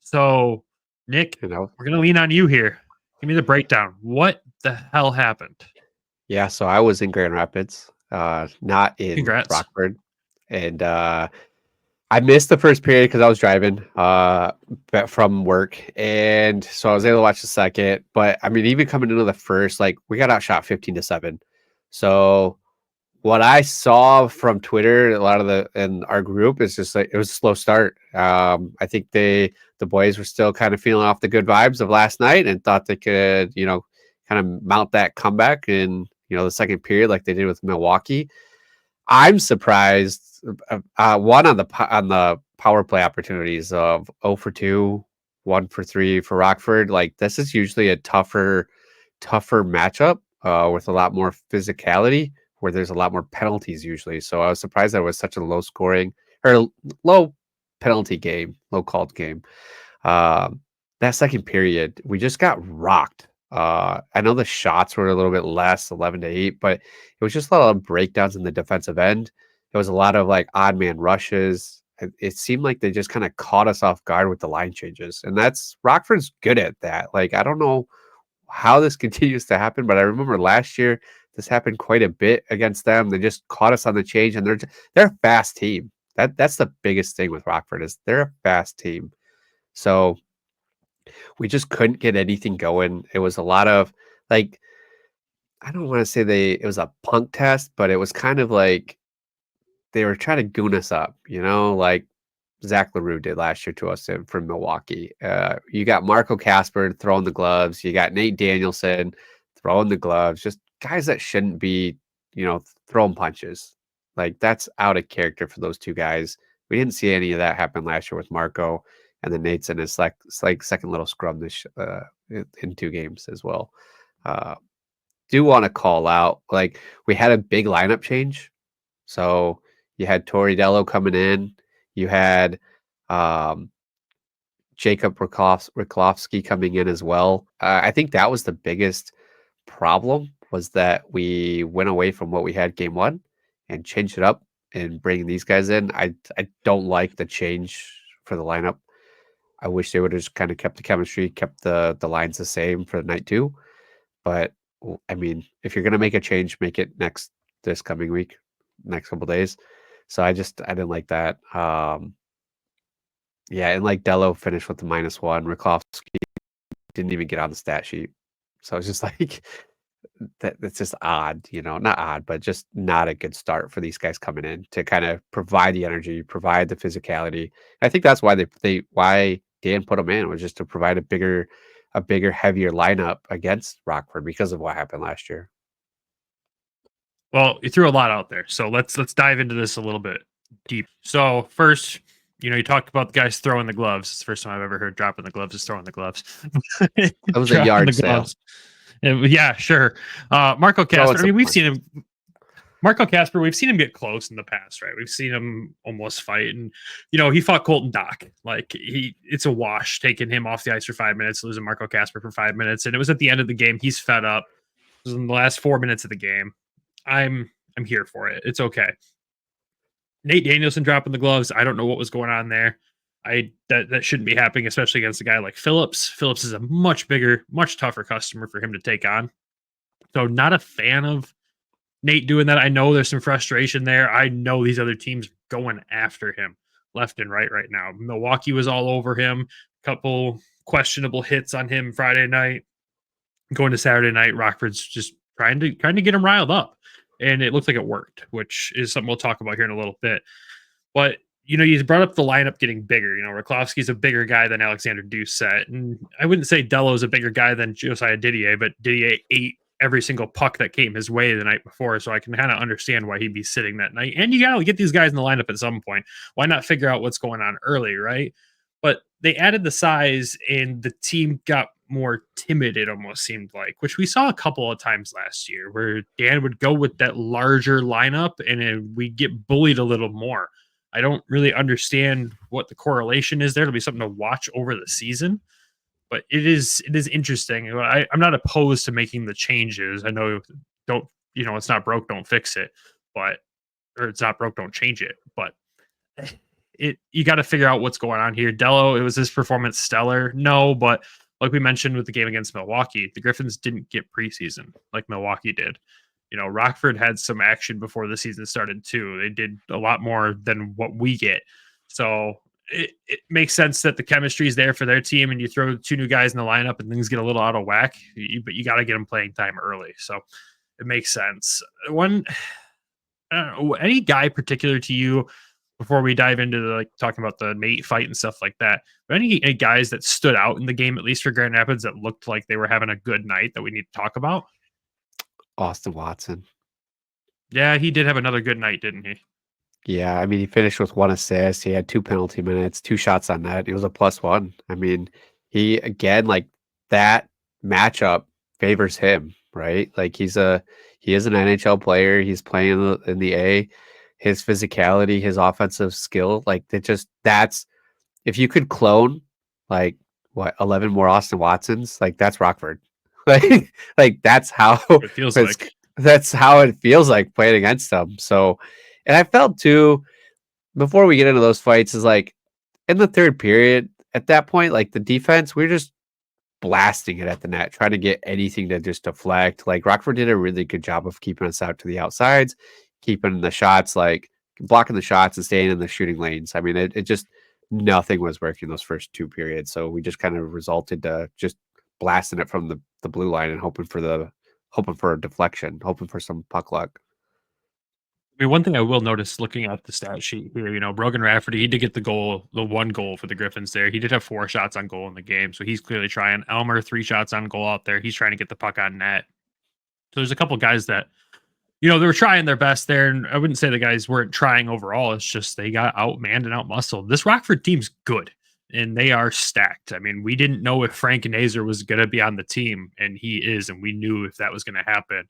So, Nick, we're going to lean on you here. Give me the breakdown. What the hell happened? Yeah, so I was in Grand Rapids, not in Congrats. Rockford. And I missed the first period because I was driving from work. And so I was able to watch the second. But, I mean, even coming into the first, like, we got outshot 15-7. So what I saw from Twitter, a lot of in our group, is just like it was a slow start. I think the boys were still kind of feeling off the good vibes of last night and thought they could, kind of mount that comeback in, the second period like they did with Milwaukee. I'm surprised. One on the power play opportunities of 0 for 2, 1 for 3 for Rockford. Like, this is usually a tougher matchup with a lot more physicality, where there's a lot more penalties usually. So I was surprised that it was such a low scoring or low penalty game, low called game. That second period, we just got rocked. I know the shots were a little bit less, 11-8, but it was just a lot of breakdowns in the defensive end. It was a lot of like odd man rushes. It seemed like they just kind of caught us off guard with the line changes. And Rockford's good at that. Like, I don't know how this continues to happen, but I remember last year this happened quite a bit against them. They just caught us on the change, and they're a fast team. That's the biggest thing with Rockford, is they're a fast team. So we just couldn't get anything going. It was a lot of, like, I don't want to say it was a punk test, but it was kind of like they were trying to goon us up, like Zach LaRue did last year to us from Milwaukee. You got Marco Casper throwing the gloves. You got Nate Danielson throwing the gloves. Just guys that shouldn't be, throwing punches. Like, that's out of character for those two guys. We didn't see any of that happen last year with Marco, and then Nate's in his second little scrum in 2 games as well. Do want to call out, like, we had a big lineup change. So you had Tori Dello coming in. You had Jacob Riklowski coming in as well. I think that was the biggest problem, was that we went away from what we had game 1 and changed it up and bringing these guys in. I don't like the change for the lineup. I wish they would have just kind of kept the chemistry, kept the lines the same for night 2. But, I mean, if you're going to make a change, make it this coming week, next couple days. So I didn't like that. Yeah, and like Dello finished with the -1. Riklowski didn't even get on the stat sheet. So it's just like that's just odd, not odd, but just not a good start for these guys coming in to kind of provide the energy, provide the physicality. I think that's why why Dan put them in, was just to provide a bigger, heavier lineup against Rockford because of what happened last year. Well, you threw a lot out there, so let's dive into this a little bit deep. So first, you talked about the guys throwing the gloves. It's the first time I've ever heard dropping the gloves is throwing the gloves. That was a yard sale. Yeah, sure. Marco Casper. I mean, we've seen him. Marco Casper, we've seen him get close in the past, right? We've seen him almost fight, and he fought Colton Dock. Like, it's a wash taking him off the ice for 5 minutes, losing Marco Casper for 5 minutes, and it was at the end of the game. He's fed up. It was in the last 4 minutes of the game. I'm here for it. It's okay. Nate Danielson dropping the gloves. I don't know what was going on there. That shouldn't be happening, especially against a guy like Phillips. Phillips is a much bigger, much tougher customer for him to take on. So not a fan of Nate doing that. I know there's some frustration there. I know these other teams going after him left and right now. Milwaukee was all over him. Couple questionable hits on him Friday night. Going to Saturday night, Rockford's just trying to get him riled up. And it looks like it worked, which is something we'll talk about here in a little bit. But, you brought up the lineup getting bigger. Riklowski's a bigger guy than Alexander Doucette. And I wouldn't say Dello's a bigger guy than Josiah Didier, but Didier ate every single puck that came his way the night before. So I can kind of understand why he'd be sitting that night. And you got to get these guys in the lineup at some point. Why not figure out what's going on early, right? But they added the size and the team got more timid, it almost seemed like, which we saw a couple of times last year where Dan would go with that larger lineup and we get bullied a little more. I don't really understand what the correlation is there. It'll be something to watch over the season, but it is interesting. I'm not opposed to making the changes. I know it's not broke, don't fix it, or it's not broke, don't change it. But you got to figure out what's going on here. Dello, it was his performance stellar? No, but like we mentioned with the game against Milwaukee, the Griffins didn't get preseason like Milwaukee did. Rockford had some action before the season started too. They did a lot more than what we get. So it makes sense that the chemistry is there for their team, and you throw 2 new guys in the lineup and things get a little out of whack, but you got to get them playing time early. So it makes sense. Any guy particular to you before we dive into talking about the Nate fight and stuff like that? Any guys that stood out in the game, at least for Grand Rapids, that looked like they were having a good night that we need to talk about? Austin Watson. Yeah, he did have another good night, didn't he? Yeah, I mean, he finished with 1 assist. He had 2 penalty minutes, 2 shots on net. He was a +1. I mean, he, again, that matchup favors him, right? He is an NHL player. He's playing in the A. His physicality, his offensive skill, that's, if you could clone 11 more Austin Watsons, that's Rockford. That's how it feels like. That's how it feels like playing against them. So, and I felt too, before we get into those fights, is in the third period, at that point, the defense, we're just blasting it at the net, trying to get anything to just deflect. Rockford did a really good job of keeping us out to the outsides, keeping the shots, blocking the shots and staying in the shooting lanes. I mean, it just, nothing was working those first 2 periods. So we just kind of resulted to just blasting it from the blue line and hoping for a deflection, hoping for some puck luck. I mean, one thing I will notice looking at the stat sheet here, Brogan Rafferty, he did get the 1 goal for the Griffins there. He did have 4 shots on goal in the game, so he's clearly trying. Elmer, 3 shots on goal out there. He's trying to get the puck on net. So there's a couple guys that, they were trying their best there, and I wouldn't say the guys weren't trying overall. It's just they got outmanned and outmuscled. This Rockford team's good, and they are stacked. I mean, we didn't know if Frank Nazer was going to be on the team, and he is, and we knew if that was going to happen,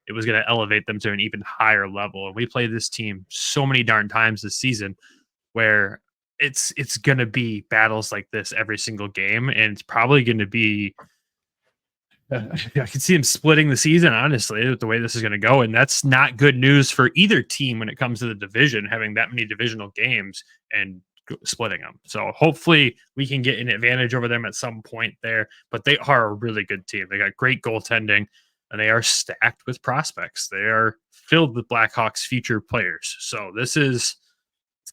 it was going to elevate them to an even higher level. And we played this team so many darn times this season where it's going to be battles like this every single game, and it's probably going to be I can see him splitting the season, honestly, with the way this is going to go. And that's not good news for either team when it comes to the division, having that many divisional games and splitting them. So hopefully we can get an advantage over them at some point there. But they are a really good team. They got great goaltending, and they are stacked with prospects. They are filled with Blackhawks future players. So it's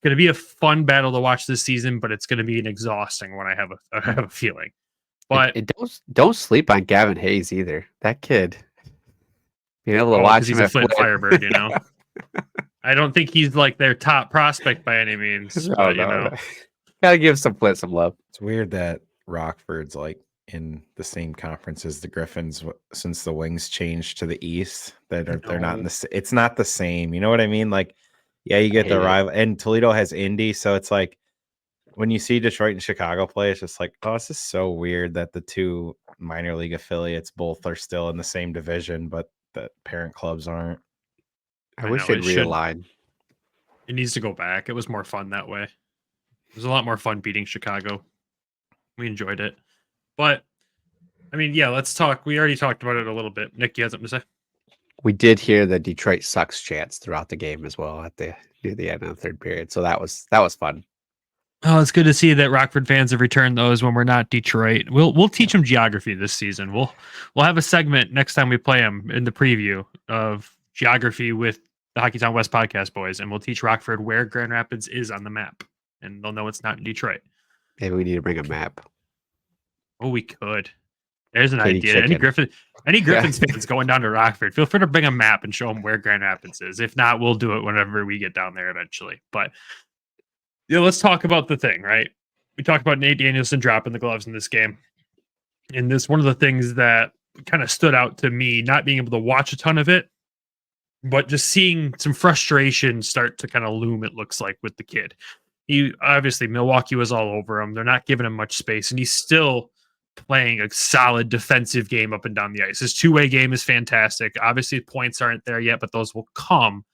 going to be a fun battle to watch this season, but it's going to be an exhausting one. I have a feeling. But don't sleep on Gavin Hayes either. That kid, being able to watch him at Flint Firebird, I don't think he's their top prospect by any means. But, gotta give some Flint some love. It's weird that Rockford's in the same conference as the Griffins since the Wings changed to the East. They're not in the. It's not the same. You know what I mean? Yeah, you get the rival, and Toledo has Indy, so it's when you see Detroit and Chicago play, it's just oh, this is so weird that the 2 minor league affiliates both are still in the same division, but the parent clubs aren't. I wish it'd realign. It needs to go back. It was more fun that way. It was a lot more fun beating Chicago. We enjoyed it. But, I mean, yeah, let's talk. We already talked about it a little bit. Nick, you have something to say? We did hear the Detroit sucks chants throughout the game as well near the end of the third period. So that was fun. Oh, it's good to see that Rockford fans have returned those when we're not Detroit. We'll teach them geography this season. We'll have a segment next time we play them in the preview of geography with the Hockeytown West podcast boys, and we'll teach Rockford where Grand Rapids is on the map, and they'll know it's not in Detroit. Maybe we need to bring a map. Oh, we could. There's an idea. Any Griffins fans going down to Rockford, feel free to bring a map and show them where Grand Rapids is. If not, we'll do it whenever we get down there eventually. But let's talk about the thing, right? We talked about Nate Danielson dropping the gloves in this game. And this one of the things that kind of stood out to me, not being able to watch a ton of it, but just seeing some frustration start to kind of loom, it looks like, with the kid. He obviously, Milwaukee was all over him. They're not giving him much space, and he's still playing a solid defensive game up and down the ice. His two-way game is fantastic. Obviously, points aren't there yet, but those will come.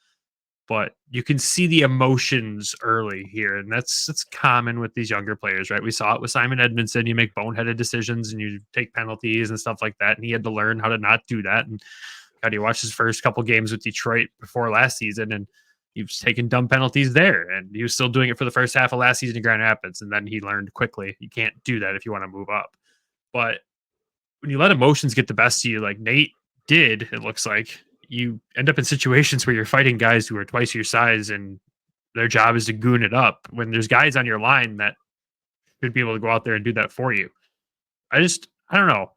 But you can see the emotions early here, and that's common with these younger players, right? We saw it with Simon Edmondson. You make boneheaded decisions and you take penalties and stuff like that, and he had to learn how to not do that. And God, you watched his first couple games with Detroit before last season, and he was taking dumb penalties there, and he was still doing it for the first half of last season in Grand Rapids, and then he learned quickly you can't do that if you want to move up. But when you let emotions get the best of you, like Nate did, it looks like, you end up in situations where you're fighting guys who are twice your size and their job is to goon it up when there's guys on your line that should be able to go out there and do that for you. I don't know.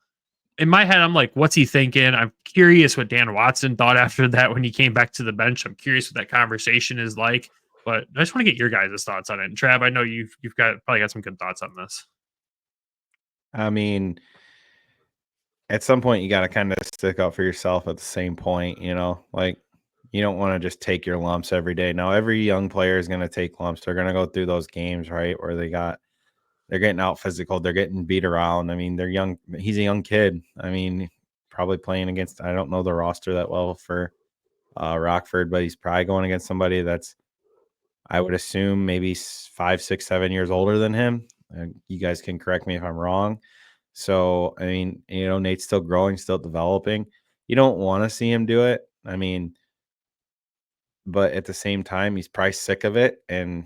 In my head, I'm like, what's he thinking? I'm curious what Dan Watson thought after that when he came back to the bench. I'm curious what that conversation is like, but I just want to get your guys' thoughts on it. And Trav, I know you've probably got some good thoughts on this. I mean, at some point you got to kind of stick up for yourself at the same point, you know, like you don't want to just take your lumps every day. Now, every young player is going to take lumps. They're going to go through those games, right, where they're getting out physical, they're getting beat around. I mean, they're young. He's a young kid. I mean, probably playing against, I don't know the roster that well for Rockford, but he's probably going against somebody that's, I would assume, maybe 5, 6, 7 years older than him. You guys can correct me if I'm wrong. So, I mean, you know, Nate's still growing, still developing. You don't want to see him do it. I mean, but at the same time, he's probably sick of it. And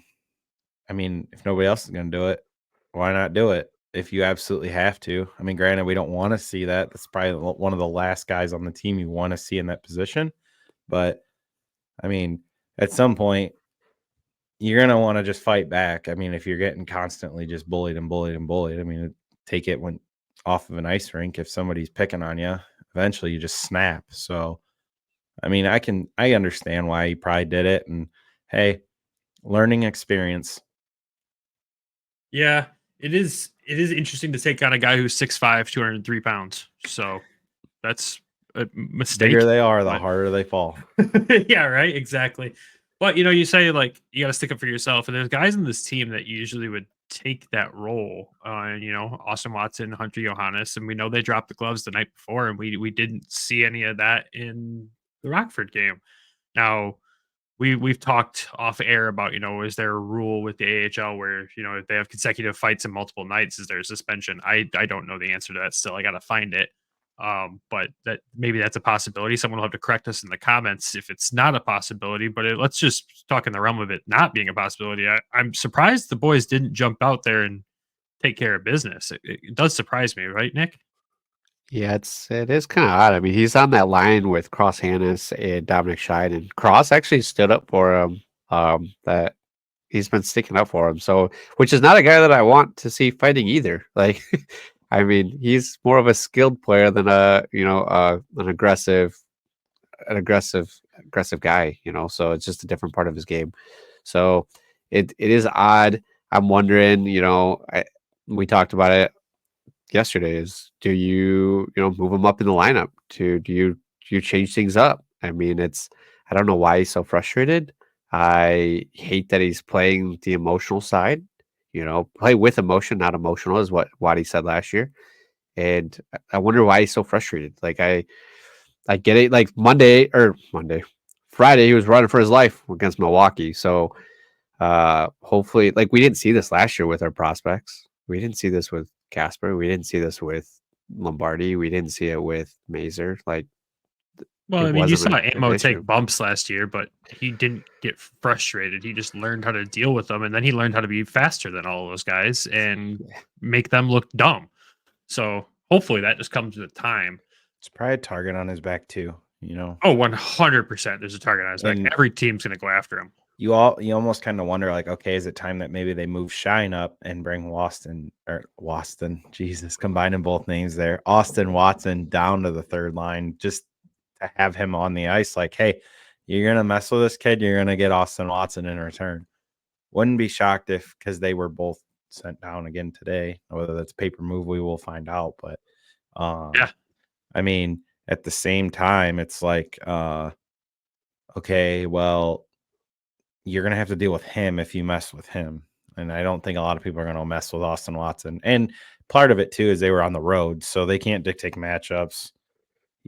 I mean, if nobody else is going to do it, why not do it if you absolutely have to? I mean, granted, we don't want to see that. That's probably one of the last guys on the team you want to see in that position. But I mean, at some point, you're going to want to just fight back. I mean, if you're getting constantly just bullied and bullied and bullied, I mean, take it when off of an ice rink. If somebody's picking on you, eventually you just snap. So, I mean, I understand why he probably did it. And hey, learning experience. Yeah, it is interesting to take on a guy who's 6'5", 203 pounds. So that's a mistake. The bigger they are, the harder they fall. Yeah, right. Exactly. But, you know, you say, like, you got to stick up for yourself. And there's guys in this team that usually would take that role. And, you know, Austin Watson, Hunter Johannes, and we know they dropped the gloves the night before, and we didn't see any of that in the Rockford game. Now, we've talked off air about, you know, is there a rule with the AHL where, you know, if they have consecutive fights in multiple nights, is there a suspension? I don't know the answer to that still. I got to find it. But that maybe that's a possibility. Someone will have to correct us in the comments if it's not a possibility, but let's just talk in the realm of it not being a possibility. I'm surprised the boys didn't jump out there and take care of business. It does surprise me, right, Nick? Yeah, it is kind of odd. I mean, he's on that line with Cross Hannes and Dominic Scheid, and Cross actually stood up for him. That he's been sticking up for him. So, which is not a guy that I want to see fighting either. Like, I mean, he's more of a skilled player than an aggressive guy. You know, so it's just a different part of his game. So it is odd. I'm wondering. You know, we talked about it yesterday, is do you move him up in the lineup? Do you change things up? I mean, I don't know why he's so frustrated. I hate that he's playing the emotional side. You know, play with emotion, not emotional, is what Waddy said last year. And I wonder why he's so frustrated. Like, I get it. Like Friday, he was running for his life against Milwaukee. So hopefully, like, we didn't see this last year with our prospects. We didn't see this with Casper. We didn't see this with Lombardi. We didn't see it with Mazer. Like, well, I mean, you saw Ammo take bumps last year, but he didn't get frustrated. He just learned how to deal with them, and then he learned how to be faster than all of those guys and make them look dumb. So hopefully that just comes with time. It's probably a target on his back too, you know. Oh, 100%. There's a target on his back. Every team's going to go after him. You almost kind of wonder, like, okay, is it time that maybe they move Shine up and bring Waston, Jesus, combining both names there, Austin Watson down to the third line, just to have him on the ice. Like, hey, you're going to mess with this kid, you're going to get Austin Watson in return. Wouldn't be shocked because they were both sent down again today. Whether that's a paper move, we will find out. But yeah, I mean, at the same time, it's like, okay, well, you're going to have to deal with him if you mess with him. And I don't think a lot of people are going to mess with Austin Watson. And part of it, too, is they were on the road, so they can't dictate matchups.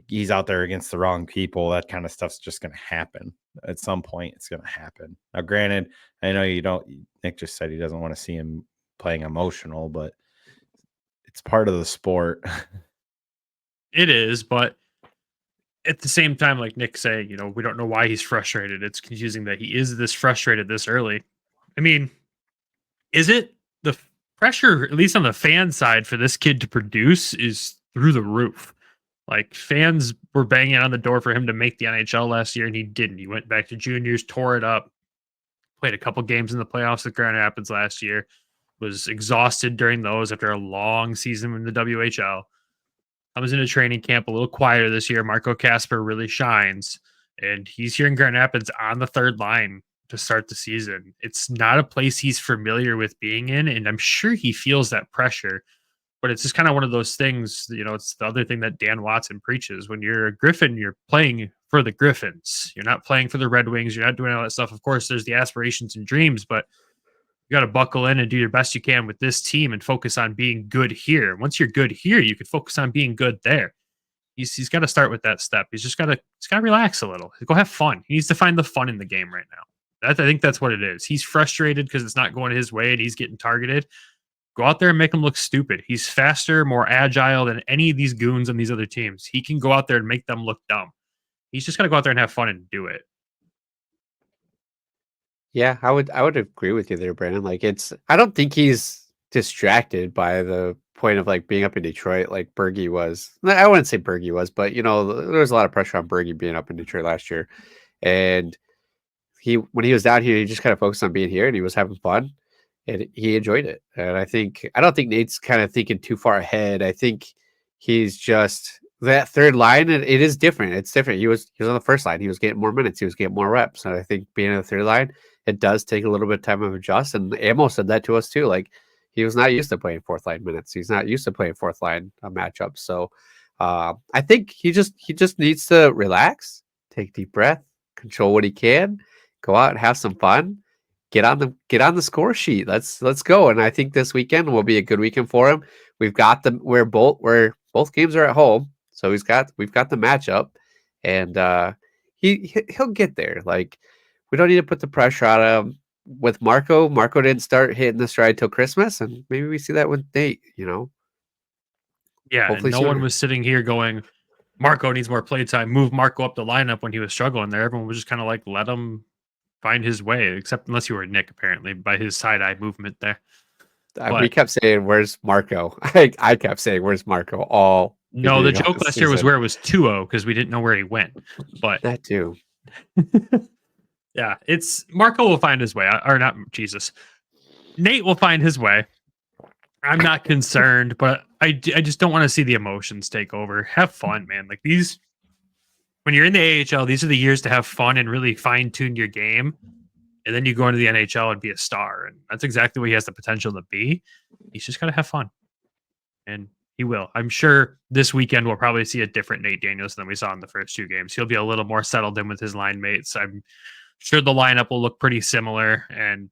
He's out there against the wrong people. That kind of stuff's just going to happen. At some point, it's going to happen. Now, granted, I know you don't – Nick just said he doesn't want to see him playing emotional, but it's part of the sport. It is, but at the same time, like Nick saying, you know, we don't know why he's frustrated. It's confusing that he is this frustrated this early. I mean, is it the pressure, at least on the fan side, for this kid to produce is through the roof? Like, fans were banging on the door for him to make the NHL last year, and he didn't. He went back to juniors, tore it up, played a couple games in the playoffs at Grand Rapids last year, was exhausted during those after a long season in the WHL. I was in a training camp a little quieter this year. Marco Kasper really shines, and he's here in Grand Rapids on the third line to start the season. It's not a place he's familiar with being in, and I'm sure he feels that pressure. But it's just kind of one of those things, you know, it's the other thing that Dan Watson preaches. When you're a Griffin, you're playing for the Griffins. You're not playing for the Red Wings. You're not doing all that stuff. Of course, there's the aspirations and dreams, but you got to buckle in and do your best you can with this team and focus on being good here. Once you're good here, you can focus on being good there. He's got to start with that step. He's got to relax a little. Go have fun. He needs to find the fun in the game right now. I think that's what it is. He's frustrated because it's not going his way and he's getting targeted. Go out there and make him look stupid. He's faster, more agile than any of these goons on these other teams. He can go out there and make them look dumb. He's just got to go out there and have fun and do it. Yeah, I would agree with you there, Brandon. Like, I don't think he's distracted by the point of like being up in Detroit like Bergie was. I wouldn't say Bergie was, but you know, there was a lot of pressure on Bergie being up in Detroit last year. And when he was down here, he just kind of focused on being here and he was having fun and he enjoyed it. And I don't think Nate's kind of thinking too far ahead. I think he's just that third line, and it is different. It's different. He was on the first line. He was getting more minutes. He was getting more reps. And I think being on the third line, it does take a little bit of time of adjust. And Amo said that to us too. Like, he was not used to playing fourth line minutes. He's not used to playing fourth line matchups. So I think he just needs to relax, take a deep breath, control what he can, go out and have some fun, get on the score sheet. Let's go. And I think this weekend will be a good weekend for him. We've got where both games are at home. So we've got the matchup, and he'll get there. Like, we don't need to put the pressure on him. With Marco didn't start hitting the stride till Christmas, and maybe we see that with Nate, you know? Yeah, hopefully no one was sitting here going, Marco needs more play time, move Marco up the lineup when he was struggling there. Everyone was just kind of like, let him find his way, except unless you were Nick, apparently, by his side-eye movement there. We kept saying, where's Marco? I kept saying, where's Marco? No, the joke last year was where it was 2-0 because we didn't know where he went. But that too. Yeah, Marco will find his way, or not. Jesus, Nate will find his way. I'm not concerned, but I just don't want to see the emotions take over. Have fun, man. Like, when you're in the AHL, these are the years to have fun and really fine tune your game. And then you go into the NHL and be a star. And that's exactly what he has the potential to be. He's just got to have fun. And he will. I'm sure this weekend we'll probably see a different Nate Daniels than we saw in the first two games. He'll be a little more settled in with his line mates. I'm sure the lineup will look pretty similar, and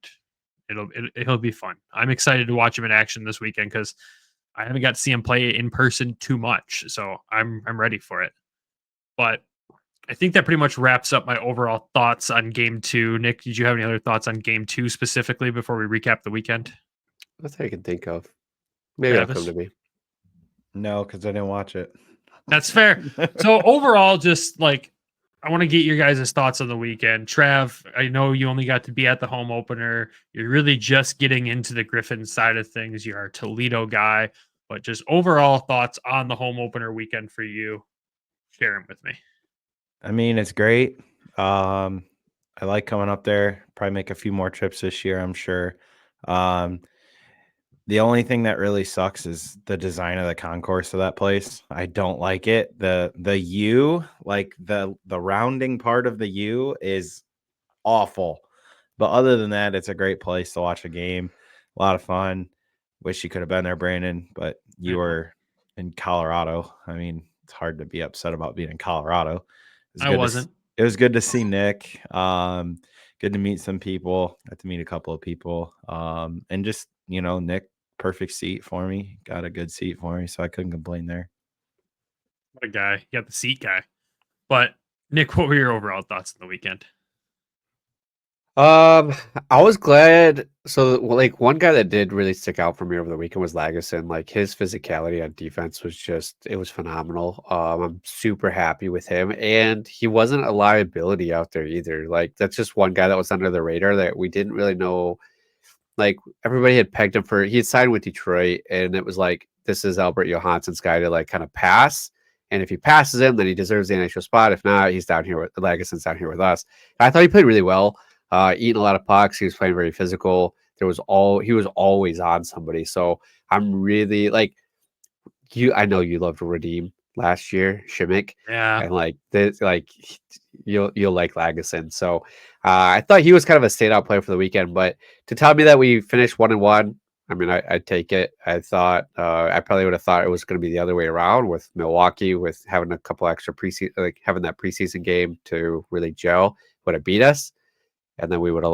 it'll be fun. I'm excited to watch him in action this weekend because I haven't got to see him play in person too much. So I'm ready for it. But I think that pretty much wraps up my overall thoughts on game 2. Nick, did you have any other thoughts on game 2 specifically before we recap the weekend? That's all I can think of. Maybe that'll come to me. No, because I didn't watch it. That's fair. So overall, just like, I want to get your guys' thoughts on the weekend. Trav, I know you only got to be at the home opener. You're really just getting into the Griffins side of things. You're a Toledo guy, but just overall thoughts on the home opener weekend for you. Share them with me. I mean, it's great. I like coming up there. Probably make a few more trips this year, I'm sure. The only thing that really sucks is the design of the concourse of that place. I don't like it. The U, like the rounding part of the U, is awful. But other than that, it's a great place to watch a game. A lot of fun. Wish you could have been there, Brandon, but you were in Colorado. I mean, it's hard to be upset about being in Colorado. I wasn't. It was good to see Nick. Good to meet some people. Got to meet a couple of people. And just, Nick, perfect seat for me. Got a good seat for me, so I couldn't complain there. What a guy. You got the seat guy. But Nick, what were your overall thoughts on the weekend? I was glad. So, like, one guy that did really stick out for me over the weekend was Lagesson. Like, his physicality on defense was it was phenomenal. I'm super happy with him, and he wasn't a liability out there either. Like, that's just one guy that was under the radar that we didn't really know. Like, everybody had pegged him he had signed with Detroit, and it was like, this is Albert Johansson's guy to, like, kind of pass. And if he passes him, then he deserves the NHL spot. If not, he's down here with Lagesson's down here with us. And I thought he played really well. Eating a lot of pucks. He was playing very physical. He was always on somebody. So I'm really like I know you loved Redeem last year, Shimmick. Yeah. And you'll like Lagesson. So I thought he was kind of a standout player for the weekend. But to tell me that we finished 1-1, I mean, I'd take it. I thought I probably would have thought it was going to be the other way around with Milwaukee, with having a couple extra preseason, like having that preseason game to really gel, would have beat us. And then we would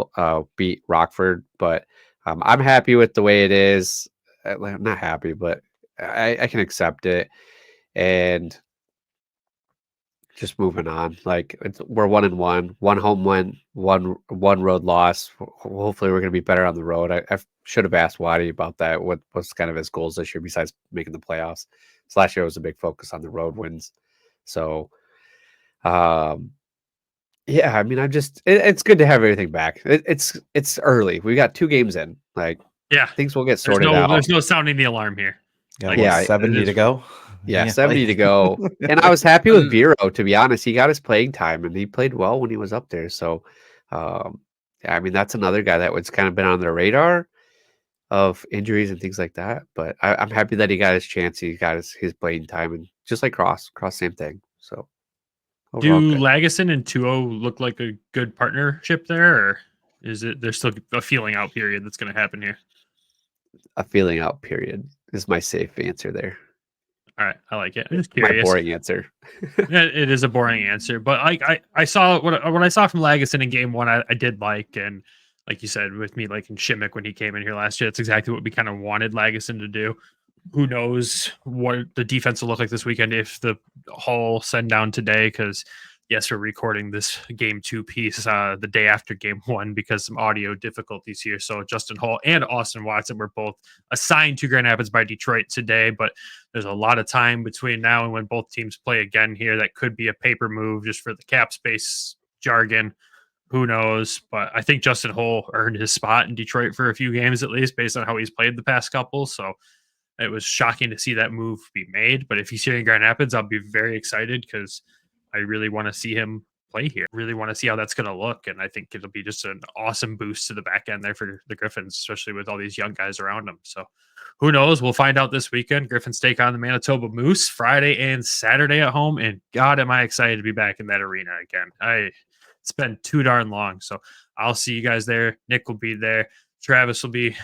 beat Rockford. But I'm happy with the way it is. I'm not happy, but I can accept it. And just moving on. Like, we're 1-1, one home win, one road loss. Hopefully we're going to be better on the road. I should have asked Waddy about that. What's kind of his goals this year besides making the playoffs? So last year was a big focus on the road wins. So, yeah, I mean, it's good to have everything back. It's early. We got 2 games in. Like, yeah, things will get sorted out. There's no sounding the alarm here. Got 70 to go. Yeah, 70 to go. And I was happy with Vero, to be honest. He got his playing time, and he played well when he was up there. So, I mean, that's another guy that was kind of been on the radar of injuries and things like that. But I'm happy that he got his chance. He got his playing time, and just like Cross, same thing. So, do Lagesson and 2-0 look like a good partnership there, or is there's still a feeling out period that's going to happen here? A feeling out period is my safe answer there. All right, I like it. I'm just curious. My boring answer. It is a boring answer, but I saw what I saw from Lagesson in game 1. I did like, and like you said, with me liking Shimmick when he came in here last year, that's exactly what we kind of wanted Lagesson to do. Who knows what the defense will look like this weekend if the Hull send down today, because yes, we're recording this game 2 piece the day after game 1 because some audio difficulties here. So Justin Hull and Austin Watson were both assigned to Grand Rapids by Detroit today, but there's a lot of time between now and when both teams play again here. That could be a paper move just for the cap space jargon. Who knows? But I think Justin Hull earned his spot in Detroit for a few games at least based on how he's played the past couple. So it was shocking to see that move be made. But if he's here in Grand Rapids, I'll be very excited because I really want to see him play here. Really want to see how that's going to look. And I think it'll be just an awesome boost to the back end there for the Griffins, especially with all these young guys around them. So who knows? We'll find out this weekend. Griffins take on the Manitoba Moose Friday and Saturday at home. And God, am I excited to be back in that arena again. It's been too darn long. So I'll see you guys there. Nick will be there. Travis will be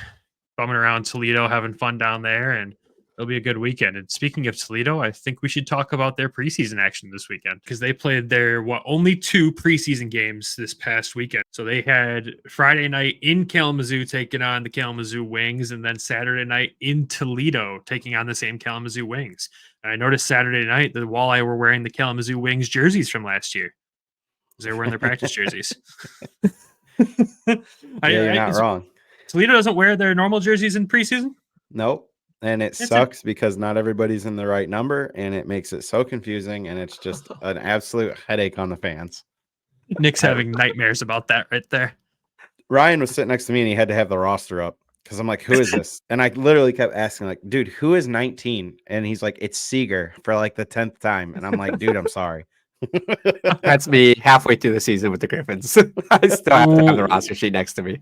bumming around Toledo, having fun down there, and it'll be a good weekend. And speaking of Toledo, I think we should talk about their preseason action this weekend because they played their only 2 preseason games this past weekend. So they had Friday night in Kalamazoo taking on the Kalamazoo Wings, and then Saturday night in Toledo taking on the same Kalamazoo Wings. And I noticed Saturday night the Walleye were wearing the Kalamazoo Wings jerseys from last year because they were wearing their practice jerseys. You're not wrong. Toledo doesn't wear their normal jerseys in preseason? Nope. And it sucks because not everybody's in the right number, and it makes it so confusing, and it's just an absolute headache on the fans. Nick's having nightmares about that right there. Ryan was sitting next to me, and he had to have the roster up because I'm like, who is this? And I literally kept asking, like, dude, who is 19? And he's like, it's Seeger for like the 10th time. And I'm like, dude, I'm sorry. That's me halfway through the season with the Griffins. I still have to have the roster sheet next to me.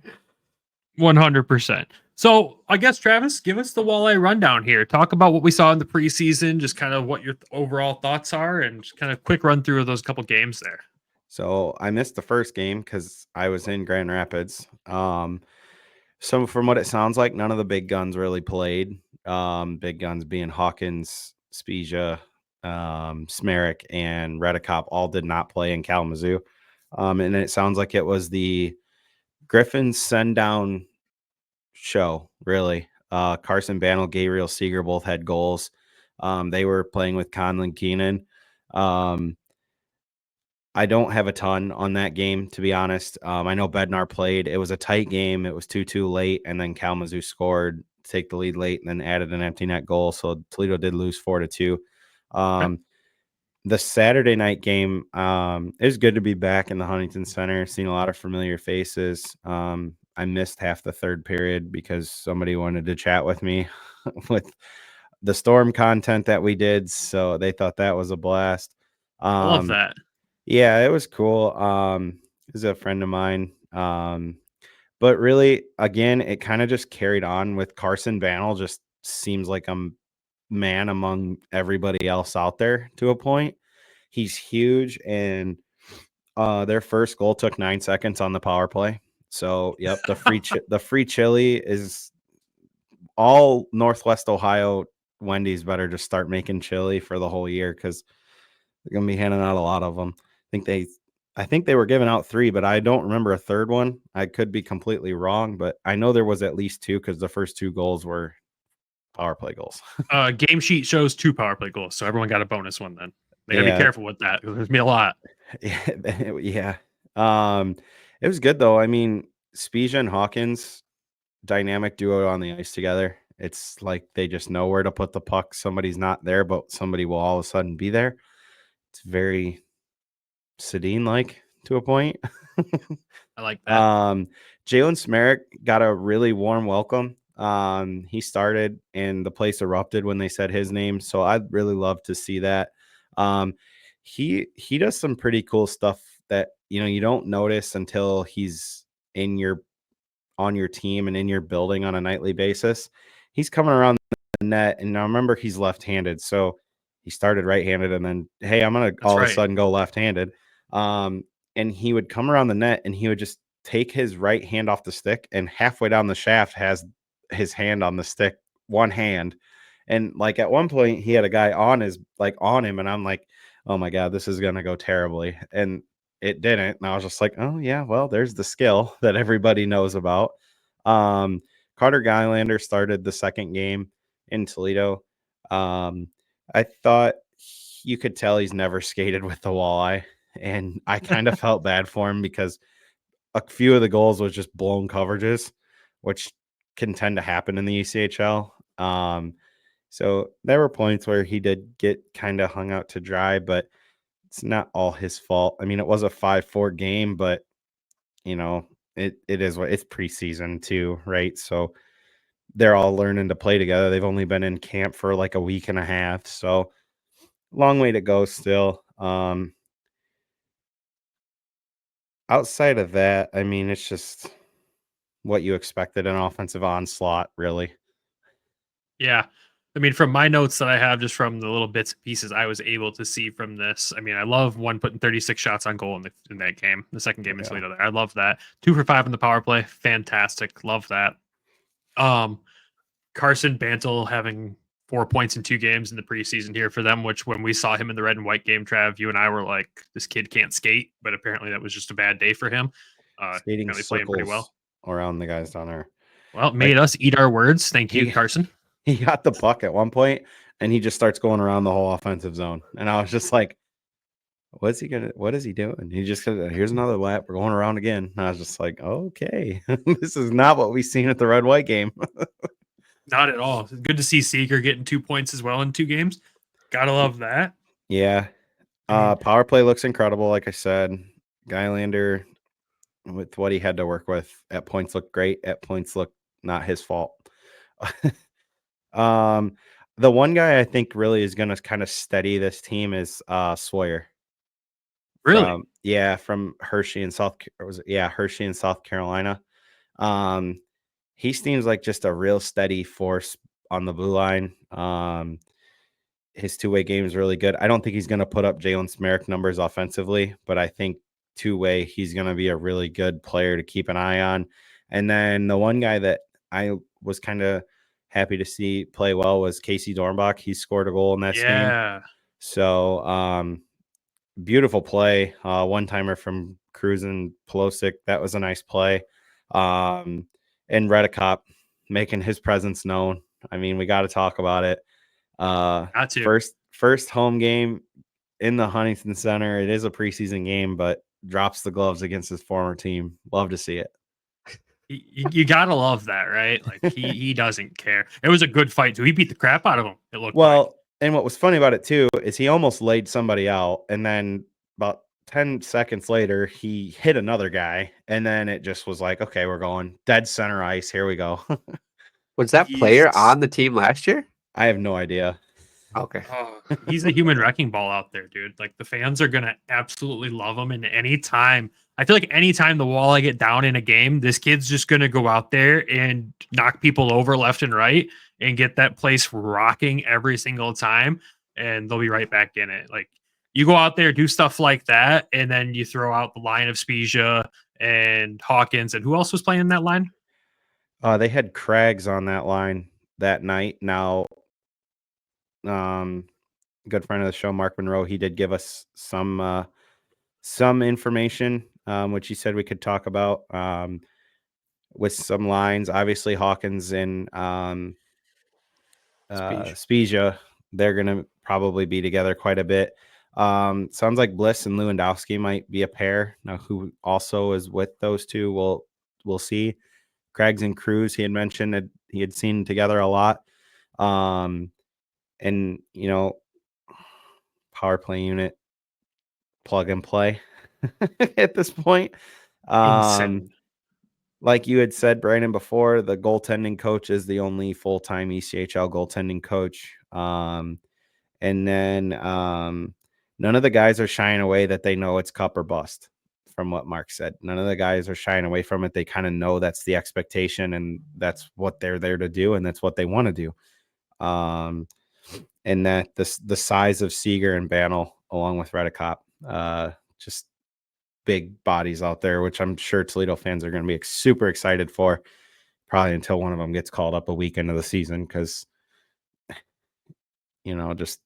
100%. So I guess, Travis, give us the Walleye rundown here. Talk about what we saw in the preseason, just kind of what your overall thoughts are, and just kind of quick run through of those couple games there. So I missed the first game because I was in Grand Rapids. So from what it sounds like, none of the big guns really played. Big guns being Hawkins, Spezia, Smerrick, and Redicop all did not play in Kalamazoo. And it sounds like it was the Griffins send down show, really. Carson Bantle, Gabriel Seeger both had goals. They were playing with Conlon Keenan. I don't have a ton on that game, to be honest. I know Bednar played. It was a tight game. It was 2-2 late, and then Kalamazoo scored to take the lead late and then added an empty net goal. So Toledo did lose 4-2. The Saturday night game, it was good to be back in the Huntington Center, seeing a lot of familiar faces. I missed half the third period because somebody wanted to chat with me with the Storm content that we did. So they thought that was a blast. I love that. Yeah, it was cool. He's a friend of mine. But really, again, it kind of just carried on with Carson Bantle. Just seems like a man among everybody else out there to a point. He's huge, and their first goal took 9 seconds on the power play. So, yep, the free chili is all Northwest Ohio. Wendy's better just start making chili for the whole year because they're gonna be handing out a lot of them. I think they were giving out 3, but I don't remember a third one. I could be completely wrong, but I know there was at least 2 because the first 2 goals were power play goals. Game sheet shows 2 power play goals, so everyone got a bonus one then. They gotta be careful with that. There's gonna be a lot. Yeah. It was good though. I mean, Spezia and Hawkins, dynamic duo on the ice together. It's like they just know where to put the puck. Somebody's not there, but somebody will all of a sudden be there. It's very Sedin like to a point. I like that. Jalen Smerrick got a really warm welcome. He started and the place erupted when they said his name. So I'd really love to see that. He does some pretty cool stuff that, you don't notice until he's on your team and in your building on a nightly basis. He's coming around the net, and I remember he's left-handed. So he started right-handed and then, hey, I'm going to all of a sudden go left-handed. And he would come around the net and he would just take his right hand off the stick, and halfway down the shaft has his hand on the stick, one hand. And like at one point he had a guy on him, and I'm like, oh my God, this is going to go terribly. And it didn't. And I was just like, oh yeah, well, there's the skill that everybody knows about. Carter Guylander started the second game in Toledo. I thought you could tell he's never skated with the Walleye, and I kind of felt bad for him because a few of the goals was just blown coverages, which can tend to happen in the ECHL. So there were points where he did get kind of hung out to dry, but it's not all his fault. I mean, it was a 5-4 game, but it is what it's preseason too, right? So they're all learning to play together. They've only been in camp for like a week and a half, so long way to go still. Outside of that, I mean, it's just what you expected, an offensive onslaught, really. Yeah. I mean, from my notes that I have, just from the little bits and pieces I was able to see from this, I mean, I love one putting 36 shots on goal in that game, the second game in Toledo. I love that. 2 for 5 in the power play. Fantastic. Love that. Carson Bantle having 4 points in 2 games in the preseason here for them, which when we saw him in the red and white game, Trav, you and I were like, this kid can't skate, but apparently that was just a bad day for him. Skating playing pretty well around the guys down there. Well, made us eat our words. Thank you, Carson. He got the puck at one point and he just starts going around the whole offensive zone. And I was just like, what is he doing? He just goes, here's another lap. We're going around again. And I was just like, okay, this is not what we've seen at the red white game. Not at all. Good to see Seeger getting 2 points as well in 2 games. Gotta love that. Yeah. Power play looks incredible. Like I said, Guylander, with what he had to work with, at points looked great. At points looked not his fault. The one guy I think really is going to kind of steady this team is Sawyer. Really? From Hershey in South Carolina. He seems like just a real steady force on the blue line. His two-way game is really good. I don't think he's going to put up Jalen Smerrick numbers offensively, but I think two-way he's going to be a really good player to keep an eye on. And then the one guy that I was kind of happy to see play well was Casey Dornbach. He scored a goal in that game. So beautiful play. One-timer from Cruz and Pelosic. That was a nice play. And Redicop making his presence known. I mean, we got to talk about it. Got to. First home game in the Huntington Center. It is a preseason game, but drops the gloves against his former team. Love to see it. You gotta love that, right? Like he doesn't care. It was a good fight too. He beat the crap out of him. It looked well, and what was funny about it too is he almost laid somebody out, and then about 10 seconds later he hit another guy, and then it just was like, okay, we're going dead center ice. Here we go. Was that player on the team last year? I have no idea. Okay. He's a human wrecking ball out there, dude. Like the fans are gonna absolutely love him. And anytime the Walleye get down in a game, this kid's just gonna go out there and knock people over left and right and get that place rocking every single time. And they'll be right back in it. Like you go out there, do stuff like that, and then you throw out the line of Spezia and Hawkins, and who else was playing in that line? They had Craigs on that line that night. Now, good friend of the show, Mark Monroe, he did give us some information, which he said we could talk about with some lines. Obviously, Hawkins and Spezia, they're going to probably be together quite a bit. Sounds like Bliss and Lewandowski might be a pair. Now, who also is with those two, we'll see. Craigs and Cruz, he had mentioned that he had seen together a lot. And, power play unit, plug and play at this point. Like you had said, Brandon, before, the goaltending coach is the only full-time ECHL goaltending coach. And then none of the guys are shying away that they know it's cup or bust, from what Mark said. None of the guys are shying away from it. They kind of know that's the expectation, and that's what they're there to do, and that's what they want to do. And that the size of Seeger and Banel, along with Redicop, just big bodies out there, which I'm sure Toledo fans are going to be super excited for, probably until one of them gets called up a week into the season, because just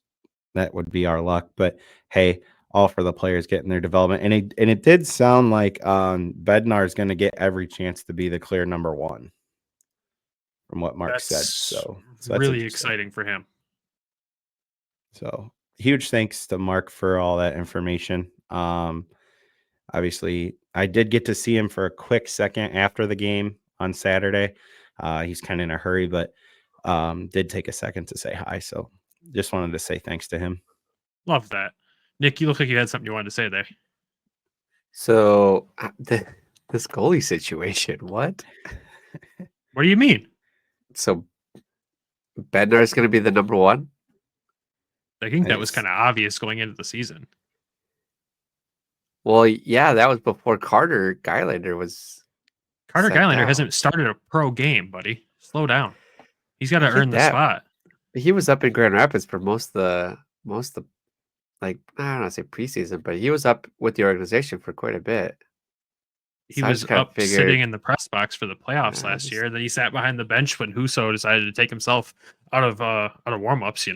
that would be our luck. But hey, all for the players getting their development. And it did sound like Bednar is going to get every chance to be the clear number one, from what Mark said. So that's really exciting for him. So huge thanks to Mark for all that information. Obviously, I did get to see him for a quick second after the game on Saturday. He's kind of in a hurry, but did take a second to say hi. So just wanted to say thanks to him. Love that. Nick, you look like you had something you wanted to say there. So this goalie situation, what? What do you mean? So Bednar is going to be the number one? I think that was kind of obvious going into the season. Well, yeah, that was before Carter Gylander was. Carter Gylander hasn't started a pro game, buddy. Slow down. He's got to earn the spot. He was up in Grand Rapids for most of the, like, I don't want to say preseason, but he was up with the organization for quite a bit. He was up sitting in the press box for the playoffs last year. Then he sat behind the bench when Husso decided to take himself out of warm-ups,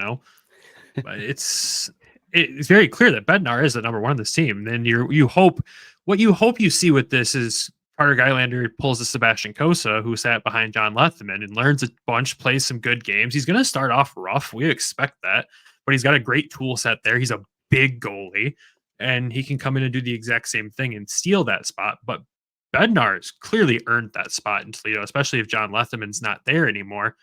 But it's very clear that Bednar is the number one of this team. And you hope you see with this is Carter Gylander pulls a Sebastian Cosa, who sat behind John Lethman, and learns a bunch, plays some good games. He's going to start off rough. We expect that, but he's got a great tool set there. He's a big goalie, and he can come in and do the exact same thing and steal that spot. But Bednar's clearly earned that spot in Toledo, especially if John Lethman's not there anymore.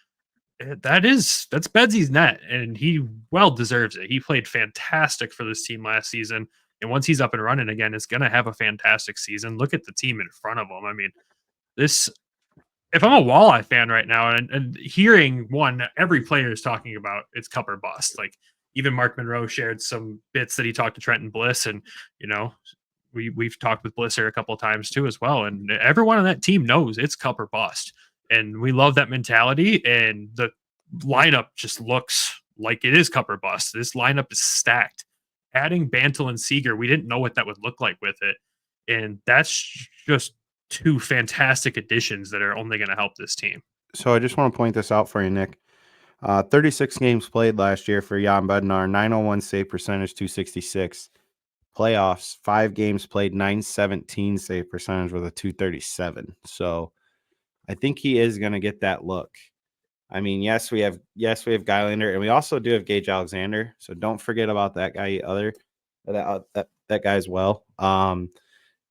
That's Bedsy's net, and he well deserves it. He played fantastic for this team last season, and once he's up and running again, is going to have a fantastic season. Look at the team in front of him. I mean, if I'm a Walleye fan right now and hearing every player is talking about it's cup or bust. Like even Mark Monroe shared some bits that he talked to Trenton Bliss, and we've talked with Bliss here a couple of times too as well, and everyone on that team knows it's cup or bust. And we love that mentality, and the lineup just looks like it is cup or bust. This lineup is stacked. Adding Bantle and Seeger, we didn't know what that would look like with it. And that's just two fantastic additions that are only going to help this team. So I just want to point this out for you, Nick. 36 games played last year for Jan Bednar, 901 save percentage, 266. Playoffs, 5 games played, 917 save percentage with a 237. So I think he is going to get that look. I mean, yes, we have Gylander, and we also do have Gage Alexander. So don't forget about that guy, that guy as well.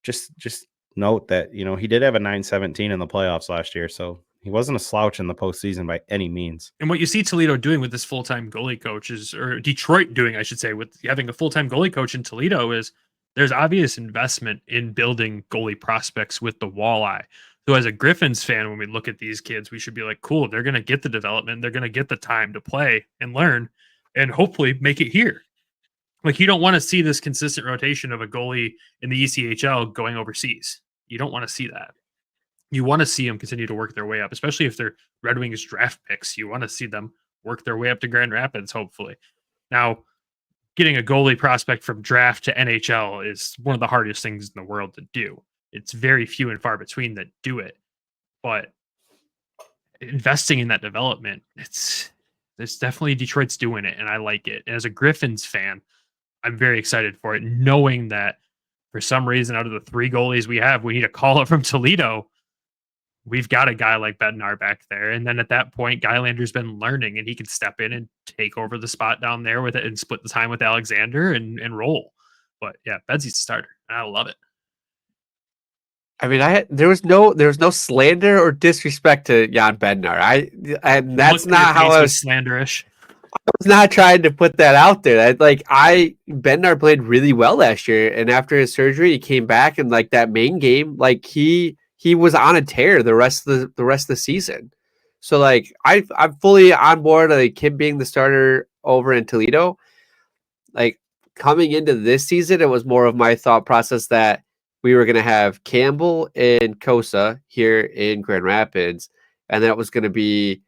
Just note that, he did have a 917 in the playoffs last year, so he wasn't a slouch in the postseason by any means. And what you see Toledo doing with this full-time goalie coach or Detroit doing, I should say, with having a full-time goalie coach in Toledo is there's obvious investment in building goalie prospects with the Walleye. So as a Griffins fan, when we look at these kids, we should be like, cool, they're going to get the development. They're going to get the time to play and learn and hopefully make it here. Like, you don't want to see this consistent rotation of a goalie in the ECHL going overseas. You don't want to see that. You want to see them continue to work their way up, especially if they're Red Wings draft picks. You want to see them work their way up to Grand Rapids, hopefully. Now, getting a goalie prospect from draft to NHL is one of the hardest things in the world to do. It's very few and far between that do it. But investing in that development, it's definitely Detroit's doing it, and I like it. And as a Griffins fan, I'm very excited for it, knowing that for some reason, out of the 3 goalies we have, we need a call-up from Toledo. We've got a guy like Bednar back there. And then at that point, Gylander's been learning, and he can step in and take over the spot down there with it and split the time with Alexander and roll. But yeah, Bedsy's the starter. I love it. I mean, there was no slander or disrespect to Jan Bednar. And that's not how I was slanderish. I was not trying to put that out there. Bednar played really well last year, and after his surgery, he came back, and like that main game, like he was on a tear the rest of the season. So like I'm fully on board. Like him being the starter over in Toledo. Like coming into this season, it was more of my thought process that we were going to have Campbell and Kosa here in Grand Rapids, and that was going to be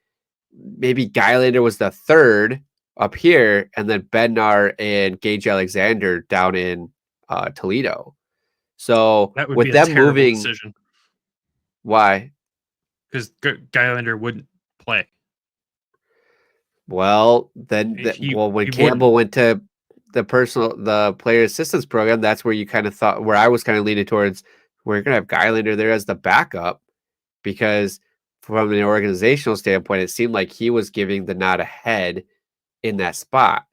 maybe Gylander was the third up here, and then Bednar and Gage Alexander down in Toledo. So that would with be them a terrible moving, decision. Why? Because Gylander wouldn't play. Well, then when Campbell went to the player assistance program, that's where you kind of thought, where I was kind of leaning towards, we're going to have Gylander there as the backup, because from an organizational standpoint, it seemed like he was giving the nod ahead in that spot.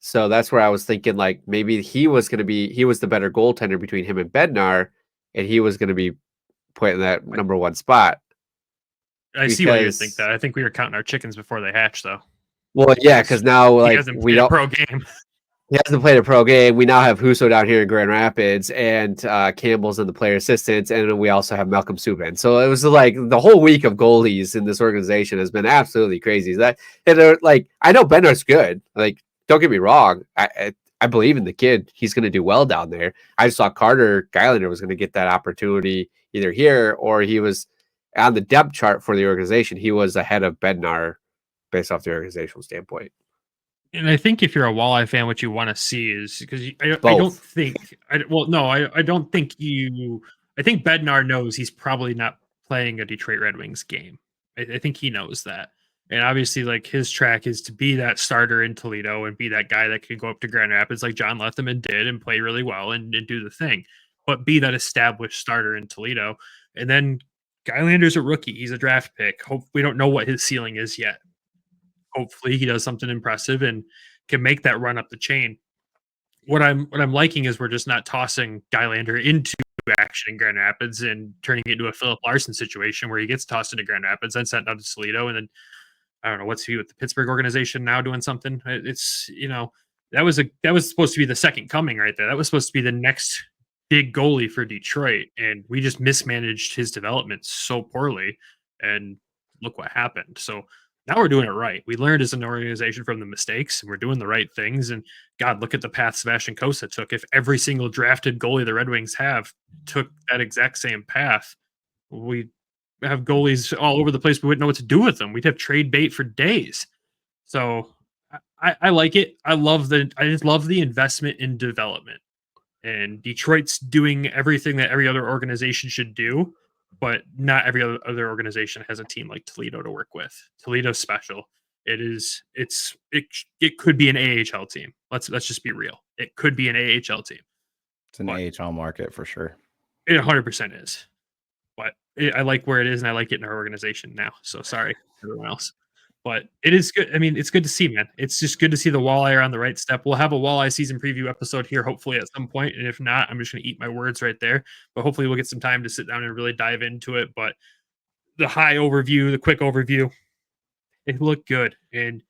So that's where I was thinking, like, maybe he was the better goaltender between him and Bednar, and he was going to be put in that number 1 spot. I see why you think that. I think we were counting our chickens before they hatch, though. Well, yeah, because now like we don't pro game. He hasn't played a pro game. We now have Husso down here in Grand Rapids, and Campbell's in the player assistants, and we also have Malcolm Subban. So it was like the whole week of goalies in this organization has been absolutely crazy. I know Bednar's good. Like, don't get me wrong. I believe in the kid. He's going to do well down there. I just thought Carter Gylander was going to get that opportunity either here, or he was on the depth chart for the organization. He was ahead of Bednar based off the organizational standpoint. And I think if you're a Walleye fan, what you want to see is, because I don't think I think Bednar knows he's probably not playing a Detroit Red Wings game. I think he knows that. And obviously, like, his track is to be that starter in Toledo and be that guy that can go up to Grand Rapids like John Letherman did and play really well and do the thing, but be that established starter in Toledo. And then Gylander's a rookie. He's a draft pick. We don't know what his ceiling is yet. Hopefully he does something impressive and can make that run up the chain. What I'm liking is we're just not tossing Gylander into action in Grand Rapids and turning it into a Philip Larson situation where he gets tossed into Grand Rapids and sent out to Toledo, and then I don't know what's he with the Pittsburgh organization now doing something. It's, that was supposed to be the second coming right there. That was supposed to be the next big goalie for Detroit, and we just mismanaged his development so poorly, and look what happened. So now we're doing it right. We learned as an organization from the mistakes, and we're doing the right things. And God, look at the path Sebastian Kosa took. If every single drafted goalie the Red Wings have took that exact same path, we have goalies all over the place. We wouldn't know what to do with them. We'd have trade bait for days. So I like it. I just love the investment in development. And Detroit's doing everything that every other organization should do, but not every other organization has a team like Toledo to work with. Toledo's special. It could be an AHL team. Let's just be real. It could be an AHL team. It's an AHL market for sure. It 100% is. But I like where it is, and I like it in our organization now. So sorry, everyone else. But it is good. I mean, it's good to see, man. It's just good to see the walleye are on the right step. We'll have a walleye season preview episode here, hopefully at some point. And if not, I'm just going to eat my words right there. But hopefully we'll get some time to sit down and really dive into it. But the high overview, the quick overview, it looked good. And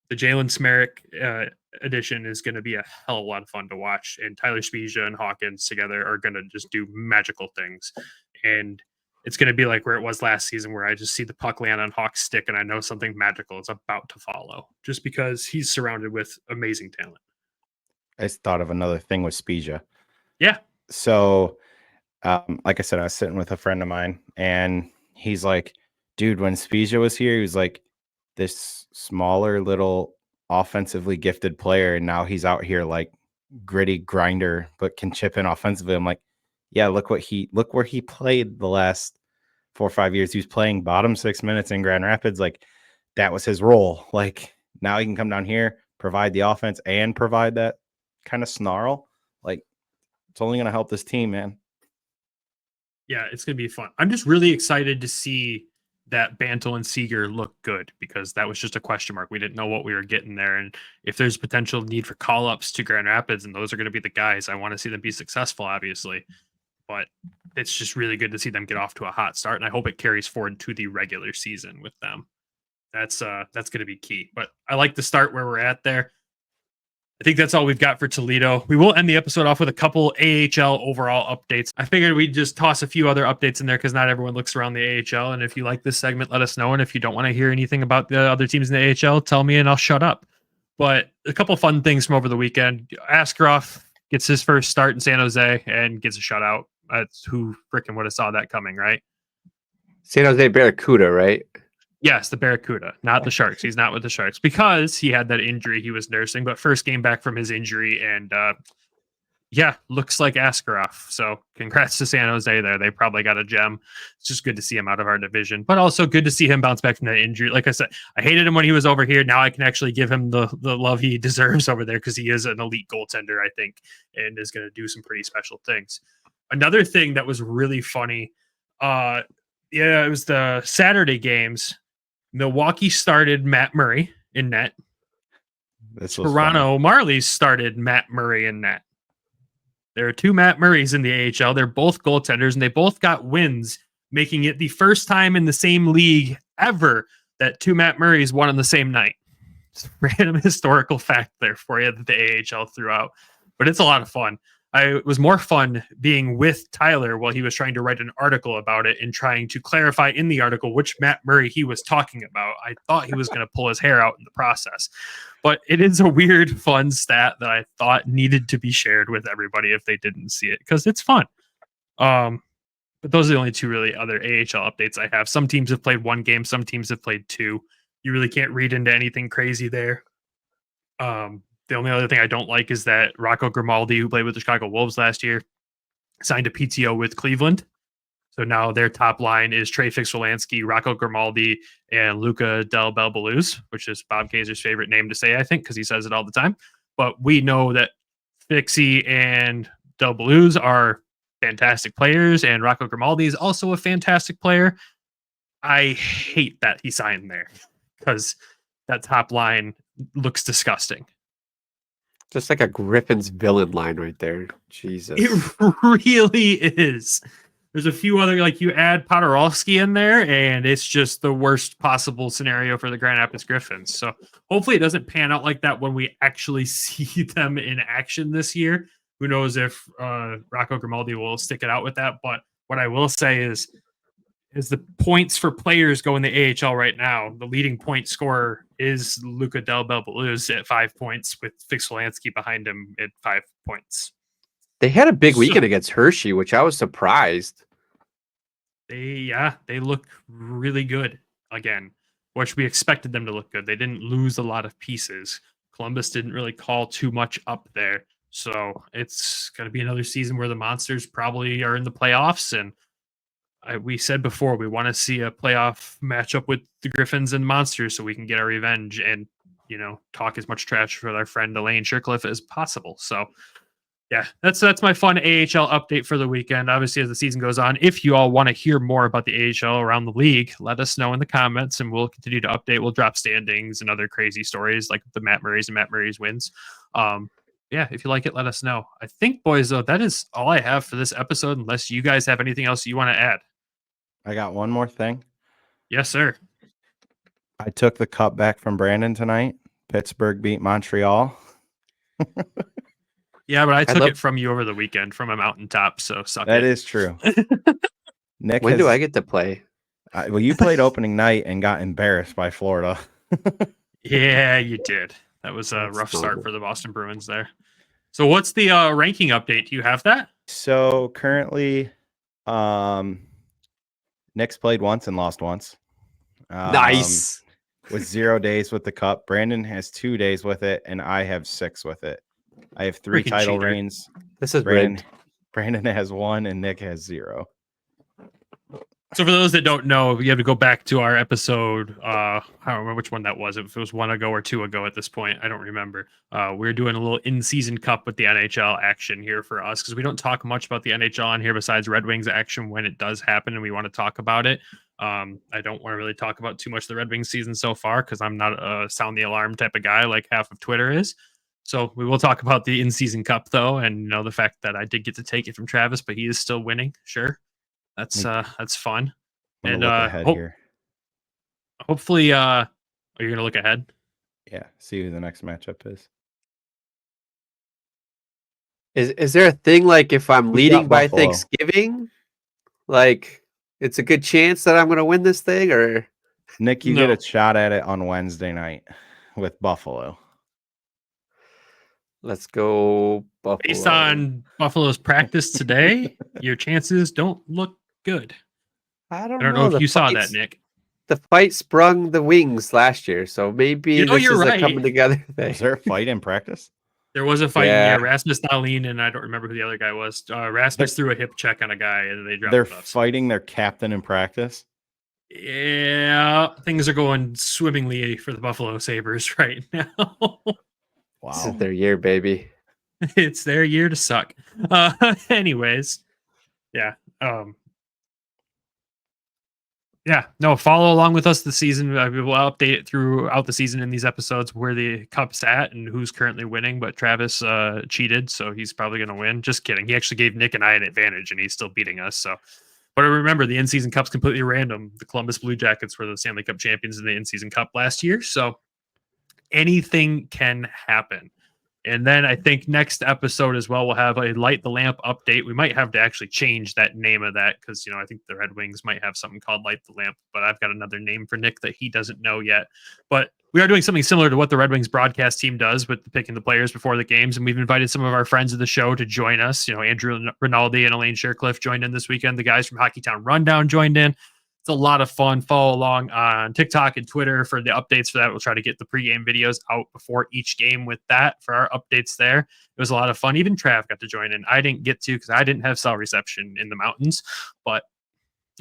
the Jalen Smerrick edition is going to be a hell of a lot of fun to watch. And Tyler Spezia and Hawkins together are going to just do magical things. And it's going to be like where it was last season, where I just see the puck land on Hawk's stick and I know something magical is about to follow, just because he's surrounded with amazing talent. I just thought of another thing with Spezia. Yeah. So, like I said, I was sitting with a friend of mine, and he's like, dude, when Spezia was here, he was like this smaller little offensively gifted player, and now he's out here like gritty grinder, but can chip in offensively. I'm like, yeah, look where he played the last 4 or 5 years. He was playing bottom 6 minutes in Grand Rapids. Like, that was his role. Like, now he can come down here, provide the offense, and provide that kind of snarl. Like, it's only going to help this team, man. Yeah, it's going to be fun. I'm just really excited to see that Bantle and Seeger look good, because that was just a question mark. We didn't know what we were getting there. And if there's potential need for call-ups to Grand Rapids, and those are going to be the guys, I want to see them be successful, obviously. But it's just really good to see them get off to a hot start, and I hope it carries forward to the regular season with them. That's going to be key. But I like the start where we're at there. I think that's all we've got for Toledo. We will end the episode off with a couple AHL overall updates. I figured we'd just toss a few other updates in there because not everyone looks around the AHL. And if you like this segment, let us know. And if you don't want to hear anything about the other teams in the AHL, tell me and I'll shut up. But a couple fun things from over the weekend. Askarov gets his first start in San Jose and gets a shutout. That's who freaking would have saw that coming, right? San Jose Barracuda, right? Yes, the Barracuda, not the Sharks. He's not with the Sharks because he had that injury he was nursing, but first game back from his injury, and looks like Askarov. So congrats to San Jose there. They probably got a gem. It's just good to see him out of our division, but also good to see him bounce back from that injury. Like I said, I hated him when he was over here. Now I can actually give him the love he deserves over there, because he is an elite goaltender, I think, and is going to do some pretty special things. Another thing that was really funny, it was the Saturday games. Milwaukee started Matt Murray in net. Toronto Marlies started Matt Murray in net. There are two Matt Murrays in the AHL. They're both goaltenders, and they both got wins, making it the first time in the same league ever that two Matt Murrays won on the same night. It's a random historical fact there for you that the AHL threw out. But it's a lot of fun. It was more fun being with Tyler while he was trying to write an article about it and trying to clarify in the article which Matt Murray he was talking about. I thought he was going to pull his hair out in the process. But it is a weird, fun stat that I thought needed to be shared with everybody if they didn't see it, because it's fun. But those are the only two really other AHL updates I have. Some teams have played one game. Some teams have played two. You really can't read into anything crazy there. The only other thing I don't like is that Rocco Grimaldi, who played with the Chicago Wolves last year, signed a PTO with Cleveland. So now their top line is Trey Fix-Wolansky, Rocco Grimaldi, and Luca Del Belbaluz, which is Bob Kaiser's favorite name to say, I think, because he says it all the time. But we know that Fixie and Del Belbaluz are fantastic players, and Rocco Grimaldi is also a fantastic player. I hate that he signed there, because that top line looks disgusting. Just like a Griffins villain line right there. Jesus. It really is. There's a few other, like, you add Podorowski in there, and it's just the worst possible scenario for the Grand Rapids Griffins. So hopefully it doesn't pan out like that when we actually see them in action this year. Who knows if Rocco Grimaldi will stick it out with that. But what I will say is the points for players go in the AHL right now. The leading point scorer is Luca Del Belbaluz at 5 points, with Fix-Wolansky behind him at 5 points. They had a big weekend against Hershey, which I was surprised. They look really good again, which we expected them to look good. They didn't lose a lot of pieces. Columbus didn't really call too much up there. So it's going to be another season where the Monsters probably are in the playoffs, and we said before, we want to see a playoff matchup with the Griffins and Monsters so we can get our revenge and, talk as much trash with our friend Elaine Shercliffe as possible. So, yeah, that's my fun AHL update for the weekend. Obviously, as the season goes on, if you all want to hear more about the AHL around the league, let us know in the comments, and we'll continue to update. We'll drop standings and other crazy stories like the Matt Murray's and Matt Murray's wins. Yeah, if you like it, let us know. I think, boys, though, that is all I have for this episode, unless you guys have anything else you want to add. I got one more thing. Yes, sir. I took the cup back from Brandon tonight. Pittsburgh beat Montreal. Yeah, but I took it from you over the weekend from a mountaintop, so suck That it. is true. Nick, when do I get to play? Well, you played opening night and got embarrassed by Florida. Yeah, you did. That was a rough start for the Boston Bruins there. So what's the ranking update? Do you have that? So currently, Nick's played once and lost once. Nice. With 0 days with the cup. Brandon has 2 days with it, and I have 6 with it. I have 3 Freaking title cheater. reigns. This is rigged. Brandon has 1, and Nick has 0. So for those that don't know, you have to go back to our episode. I don't remember which one that was. If it was 1 ago or 2 ago at this point, I don't remember. We're doing a little in-season cup with the NHL action here for us because we don't talk much about the NHL on here besides Red Wings action when it does happen and we want to talk about it. I don't want to really talk about too much of the Red Wings season so far because I'm not a sound the alarm type of guy like half of Twitter is. So we will talk about the in-season cup though, and the fact that I did get to take it from Travis, but he is still winning. Sure, that's fun. I'm and look ahead here. Hopefully, are you gonna look ahead? Yeah, see who the next matchup is. Is there a thing like if I'm leading by Buffalo? Thanksgiving, like it's a good chance that I'm going to win this thing? Or Nick, you get a shot at it on Wednesday night with Buffalo. Let's go Buffalo. Based on Buffalo's practice today, your chances don't look good. I don't know if you saw that, Nick. The fight sprung the Wings last year, so maybe this is a coming together thing. Was there a fight in practice? There was a fight near Rasmus Dahlin, and I don't remember who the other guy was. Rasmus threw a hip check on a guy, and they dropped. They're fighting their captain in practice. Yeah, things are going swimmingly for the Buffalo Sabres right now. Wow, this is their year, baby. It's their year to suck. Anyways, yeah. Yeah, no, follow along with us this season. We will update it throughout the season in these episodes where the cup's at and who's currently winning. But Travis cheated, so he's probably going to win. Just kidding. He actually gave Nick and I an advantage, and he's still beating us. So, but remember, the in-season cup's completely random. The Columbus Blue Jackets were the Stanley Cup champions in the in-season cup last year, so anything can happen. And then I think next episode as well, we'll have a Light the Lamp update. We might have to actually change that name of that because, I think the Red Wings might have something called Light the Lamp, but I've got another name for Nick that he doesn't know yet. But we are doing something similar to what the Red Wings broadcast team does with picking the players before the games. And we've invited some of our friends of the show to join us. Andrew Rinaldi and Elaine Shercliffe joined in this weekend. The guys from Hockeytown Rundown joined in. It's a lot of fun. Follow along on TikTok and Twitter for the updates for that. We'll try to get the pregame videos out before each game with that for our updates there. It was a lot of fun. Even Trav got to join in. I didn't get to because I didn't have cell reception in the mountains, but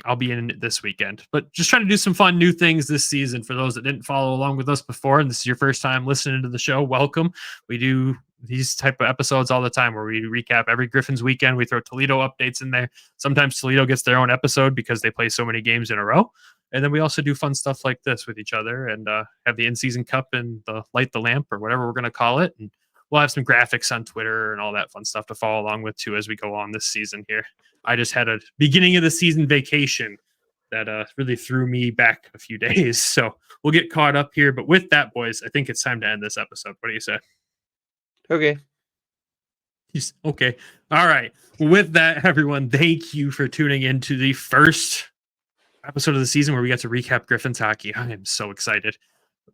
I'll be in it this weekend. But just trying to do some fun new things this season for those that didn't follow along with us before. And this is your first time listening to the show. Welcome. We do these type of episodes all the time where we recap every Griffins weekend. We throw Toledo updates in there. Sometimes Toledo gets their own episode because they play so many games in a row. And then we also do fun stuff like this with each other and have the in-season cup and the Light the Lamp or whatever we're going to call it. And we'll have some graphics on Twitter and all that fun stuff to follow along with too as we go on this season here. I just had a beginning of the season vacation that really threw me back a few days. So we'll get caught up here. But with that, boys, I think it's time to end this episode. What do you say? Okay. Okay. All right. With that, everyone, thank you for tuning in to the first episode of the season where we get to recap Griffins hockey. I am so excited.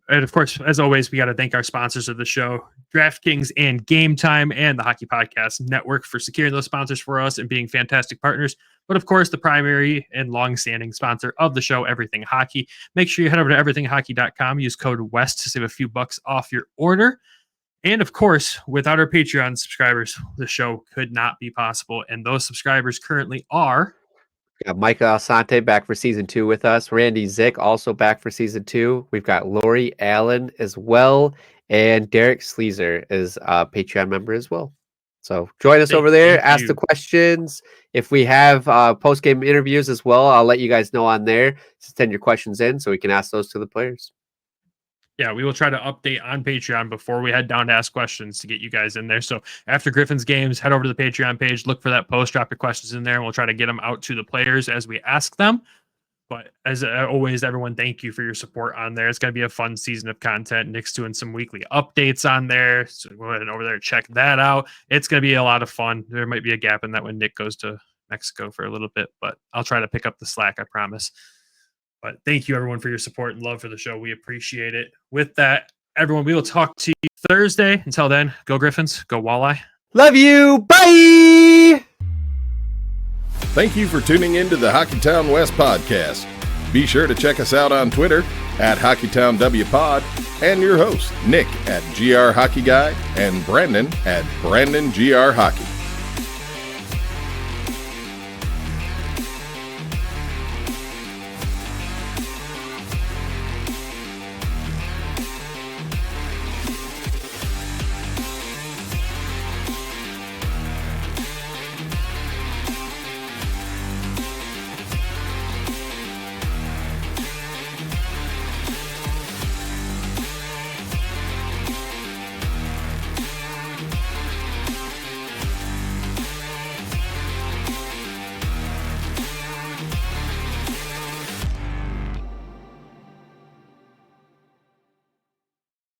And of course, as always, we got to thank our sponsors of the show, DraftKings and Game Time and the Hockey Podcast Network for securing those sponsors for us and being fantastic partners. But of course, the primary and long-standing sponsor of the show, Everything Hockey. Make sure you head over to everythinghockey.com. Use code WEST to save a few bucks off your order. And of course, without our Patreon subscribers, the show could not be possible. And those subscribers currently are We got Micah Asante back for season 2 with us. Randy Zick also back for season 2. We've got Lori Allen as well. And Derek Sleazer is a Patreon member as well. So join us over there. Ask the questions. If we have post-game interviews as well, I'll let you guys know on there. Send your questions in so we can ask those to the players. Yeah, we will try to update on Patreon before we head down to ask questions to get you guys in there. So after Griffins games, head over to the Patreon page, look for that post, drop your questions in there, and we'll try to get them out to the players as we ask them. But as always, everyone, thank you for your support on there. It's going to be a fun season of content. Nick's doing some weekly updates on there. So go ahead and over there, check that out. It's going to be a lot of fun. There might be a gap in that when Nick goes to Mexico for a little bit, but I'll try to pick up the slack, I promise. But thank you, everyone, for your support and love for the show. We appreciate it. With that, everyone, we will talk to you Thursday. Until then, go Griffins, go Walleye. Love you. Bye. Thank you for tuning in to the Hockeytown West podcast. Be sure to check us out on Twitter at HockeytownWPod and your host, Nick at GR Hockey Guy and Brandon at Brandon GR Hockey.